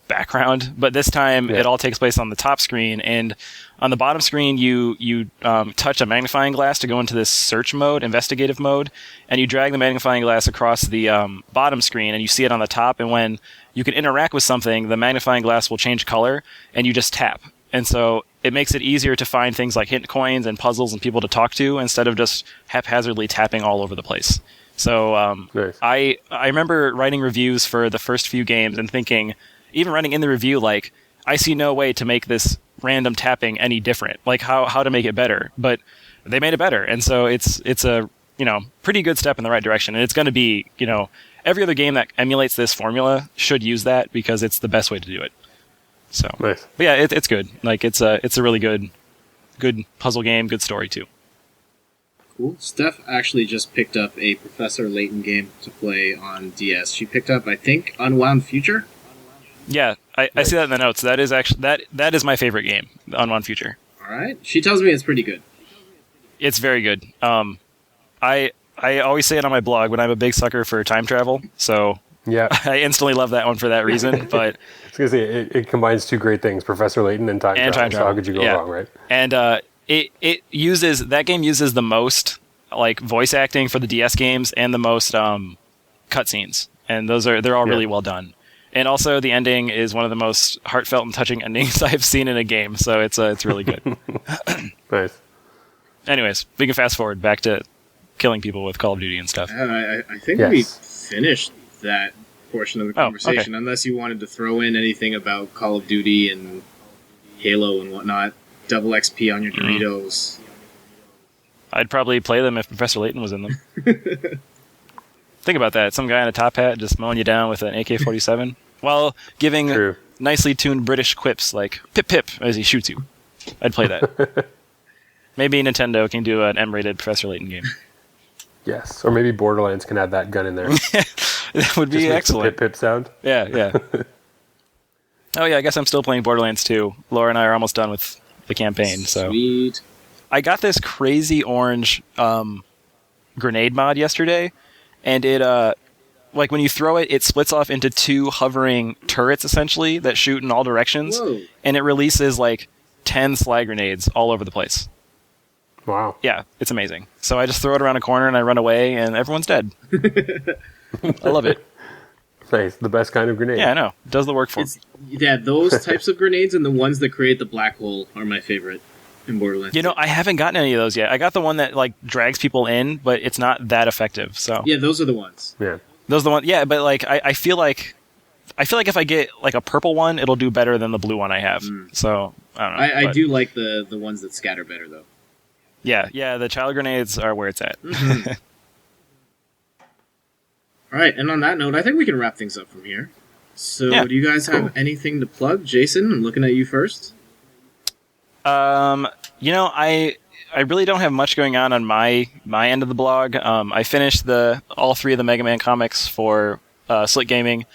background. But this time it all takes place on the top screen, and on the bottom screen you touch a magnifying glass to go into this search mode, investigative mode, and you drag the magnifying glass across the bottom screen, and you see it on the top. And when you can interact with something, the magnifying glass will change color, and you just tap. And so it makes it easier to find things like hint coins and puzzles and people to talk to instead of just haphazardly tapping all over the place. So Nice. I remember writing reviews for the first few games and thinking, even writing in the review, I see no way to make this random tapping any different. How to make it better. But they made it better. And so it's a, pretty good step in the right direction. And it's going to be, every other game that emulates this formula should use that because it's the best way to do it. So, Nice. But yeah, it's good. It's a really good puzzle game, good story too. Cool. Steph actually just picked up a Professor Layton game to play on DS. She picked up, I think, Unwound Future. Yeah, I see that in the notes. That is actually that is my favorite game, Unwound Future. All right. She tells me it's pretty good. It's very good. I always say it on my blog, but I'm a big sucker for time travel. So Yeah. I instantly love that one for that reason. But I was going to say, it combines two great things, Professor Layton and time travel. So how could you go wrong, right? And it uses, that game uses the most like voice acting for the DS games and the most cutscenes. And they're all really well done. And also, the ending is one of the most heartfelt and touching endings I've seen in a game, so it's really good. Nice. Anyways, we can fast forward back to killing people with Call of Duty and stuff. I think we finished that portion of the conversation, unless you wanted to throw in anything about Call of Duty and Halo and whatnot. Double XP on your Doritos. I'd probably play them if Professor Layton was in them. Think about that. Some guy in a top hat just mowing you down with an AK-47 while giving nicely tuned British quips like pip pip as he shoots you. I'd play that. Maybe Nintendo can do an M-rated Professor Layton game. Yes, or maybe Borderlands can add that gun in there. That would be excellent. Pip pip sound. Yeah. Oh yeah, I guess I'm still playing Borderlands 2. Laura and I are almost done with the campaign. So Sweet. I got this crazy orange grenade mod yesterday. And it, like when you throw it, it splits off into two hovering turrets, essentially, that shoot in all directions. Whoa. And it releases, like, 10 slag grenades all over the place. Wow. Yeah, it's amazing. So I just throw it around a corner and I run away, and everyone's dead. I love it. Nice. The best kind of grenade. Yeah, I know. It does the work for me. Yeah, those types of grenades and the ones that create the black hole are my favorite in Borderlands. You know, I haven't gotten any of those yet. I got the one that, like, drags people in, but it's not that effective, so... Yeah, those are the ones. Yeah. Those are the ones... Yeah, but, like, I feel like... if I get, like, a purple one, it'll do better than the blue one I have. So, I don't know. I do like the ones that scatter better, though. Yeah, the child grenades are where it's at. Mm-hmm. All right, and on that note, I think we can wrap things up from here. So, do you guys have anything to plug? Jason, I'm looking at you first. You know, I really don't have much going on my end of the blog. I finished all 3 of the Mega Man comics for Slick Gaming,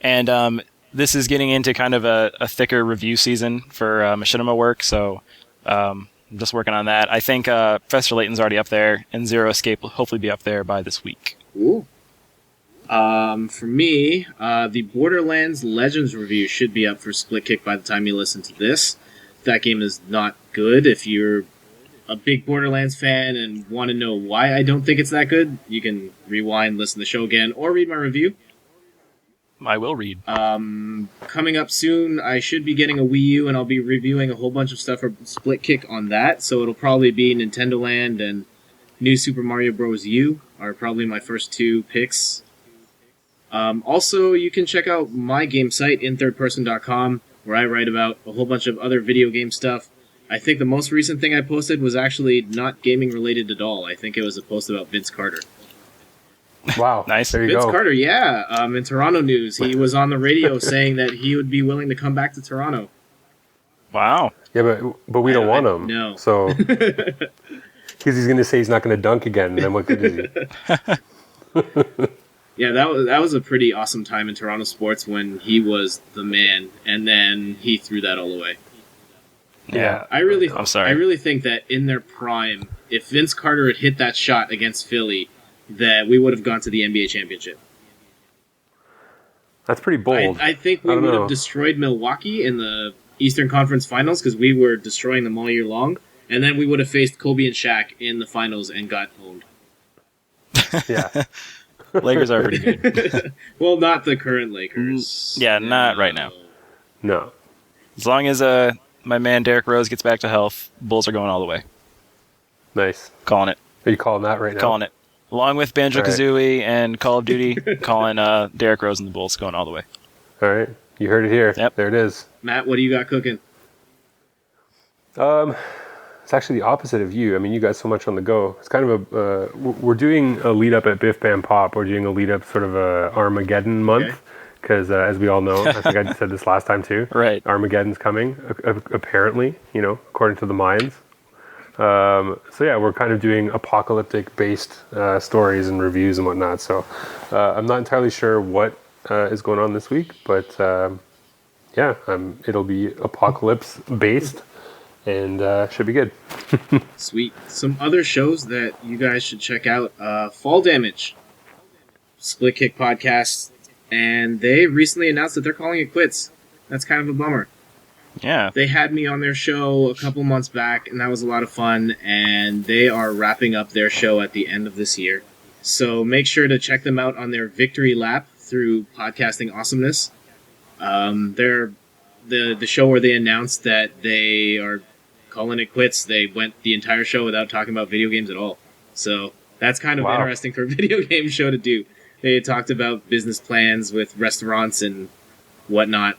and this is getting into kind of a thicker review season for Machinima work, so I'm just working on that. I think Professor Layton's already up there, and Zero Escape will hopefully be up there by this week. Ooh. For me, the Borderlands Legends review should be up for Split Kick by the time you listen to this. That game is not good. If you're a big Borderlands fan and want to know why I don't think it's that good, you can rewind, listen to the show again, or read my review. I will read. Coming up soon, I should be getting a Wii U, and I'll be reviewing a whole bunch of stuff for Split Kick on that, so it'll probably be Nintendo Land and New Super Mario Bros. U are probably my first 2 picks. Also, you can check out my game site, inthirdperson.com, where I write about a whole bunch of other video game stuff. I think the most recent thing I posted was actually not gaming related at all. I think it was a post about Vince Carter. Wow. Nice. There you Vince go. Carter, yeah. In Toronto news, he was on the radio saying that he would be willing to come back to Toronto. Wow. Yeah, but we don't want him. No. So, because he's going to say he's not going to dunk again, and then what could he? Yeah, that was a pretty awesome time in Toronto sports when he was the man, and then he threw that all away. Yeah. I'm sorry. I really think that in their prime, if Vince Carter had hit that shot against Philly, that we would have gone to the NBA championship. That's pretty bold. I think we would have destroyed Milwaukee in the Eastern Conference Finals because we were destroying them all year long, and then we would have faced Kobe and Shaq in the finals and got owned. Yeah. Lakers are pretty good. Well, not the current Lakers. Yeah, not right now. No. As long as my man Derrick Rose gets back to health, Bulls are going all the way. Nice. Calling it. Are you calling that right now? Calling it. Along with Banjo-Kazooie and Call of Duty, calling Derrick Rose and the Bulls going all the way. All right. You heard it here. Yep. There it is. Matt, what do you got cooking? It's actually the opposite of you. I mean, you got so much on the go. It's kind of we're doing a lead up at Biff Bam Pop. We're doing a lead up sort of a Armageddon month because, as we all know, I think I said this last time too. Right. Armageddon's coming, apparently. According to the Mayans. So yeah, we're kind of doing apocalyptic based stories and reviews and whatnot. So I'm not entirely sure what is going on this week, but yeah, it'll be apocalypse based. And should be good. Sweet. Some other shows that you guys should check out. Fall Damage, Split Kick podcast, and they recently announced that they're calling it quits. That's kind of a bummer. Yeah. They had me on their show a couple months back, and that was a lot of fun, and they are wrapping up their show at the end of this year. So make sure to check them out on their victory lap through Podcasting Awesomeness. They're the show where they announced that they are calling it quits. They went the entire show without talking about video games at all. So that's kind of interesting for a video game show to do. They had talked about business plans with restaurants and whatnot.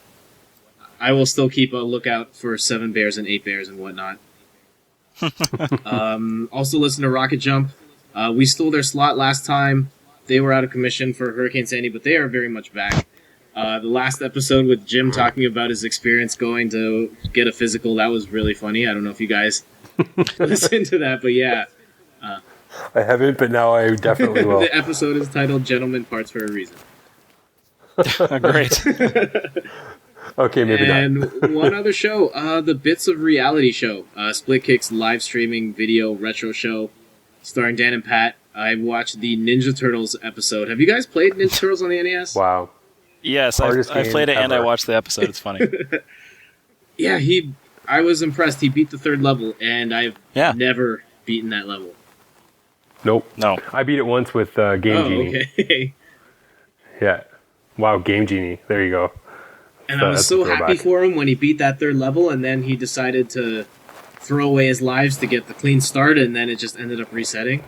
I will still keep a lookout for 7 Bears and 8 Bears and whatnot. Also listen to Rocket Jump. We stole their slot last time. They were out of commission for Hurricane Sandy, but they are very much back. The last episode with Jim talking about his experience going to get a physical, that was really funny. I don't know if you guys listened to that, but yeah. I haven't, but now I definitely will. The episode is titled Gentleman Parts for a Reason. Great. Okay, maybe not. And one other show, the Bits of Reality show, Splitkick's live streaming video retro show starring Dan and Pat. I watched the Ninja Turtles episode. Have you guys played Ninja Turtles on the NES? Wow. Yes, I played it and I watched the episode. It's funny. Yeah, I was impressed. He beat the 3rd level, and I've never beaten that level. Nope. No. I beat it once with Game Genie. Okay. Yeah. Wow, Game Genie. There you go. And I was so happy for him when he beat that 3rd level, and then he decided to throw away his lives to get the clean start, and then it just ended up resetting.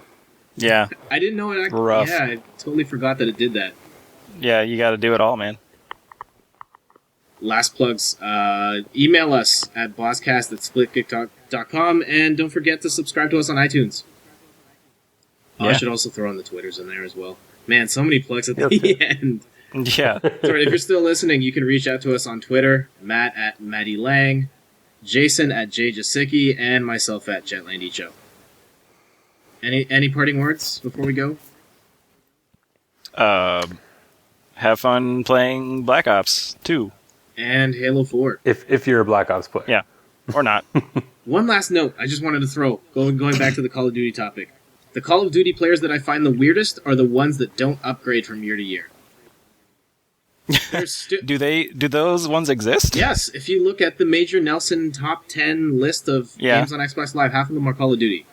Yeah. I didn't know it. Rough. Yeah, I totally forgot that it did that. Yeah, you got to do it all, man. Last plugs. Email us at bosscast@splitkick.com, and don't forget to subscribe to us on iTunes. I should also throw on the Twitters in there as well. Man, so many plugs at the end. Yeah. Sorry, if you're still listening, you can reach out to us on Twitter, Matt at Matty Lang, Jason at Jay Jasicki, and myself at Jett Landicho. Any parting words before we go? Have fun playing Black Ops 2. And Halo 4. If you're a Black Ops player. Yeah. Or not. One last note I just wanted to throw, going back to the Call of Duty topic. The Call of Duty players that I find the weirdest are the ones that don't upgrade from year to year. Do those ones exist? Yes, if you look at the Major Nelson top 10 list of games on Xbox Live, half of them are Call of Duty.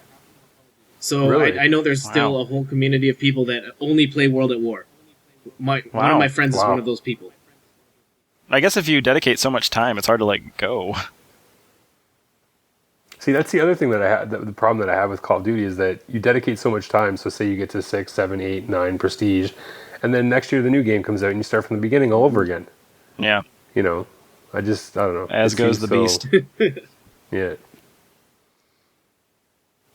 So really? I know there's still a whole community of people that only play World at War. One of my friends is one of those people. I guess if you dedicate so much time, it's hard to let go. See, that's the other thing that I had. The problem that I have with Call of Duty is that you dedicate so much time. So say you get to 6, 7, 8, 9 prestige, and then next year the new game comes out and you start from the beginning all over again. Yeah. You know, I don't know. As goes the beast. Yeah.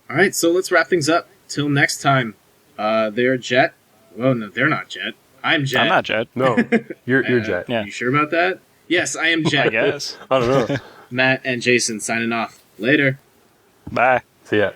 All right, so let's wrap things up. Till next time, they're Jett. Well, no, they're not Jett. I'm Jett. I'm not Jett. No, you're Jett. Yeah. You sure about that? Yes, I am Jett. I guess. I don't know. Matt and Jason signing off. Later. Bye. See ya.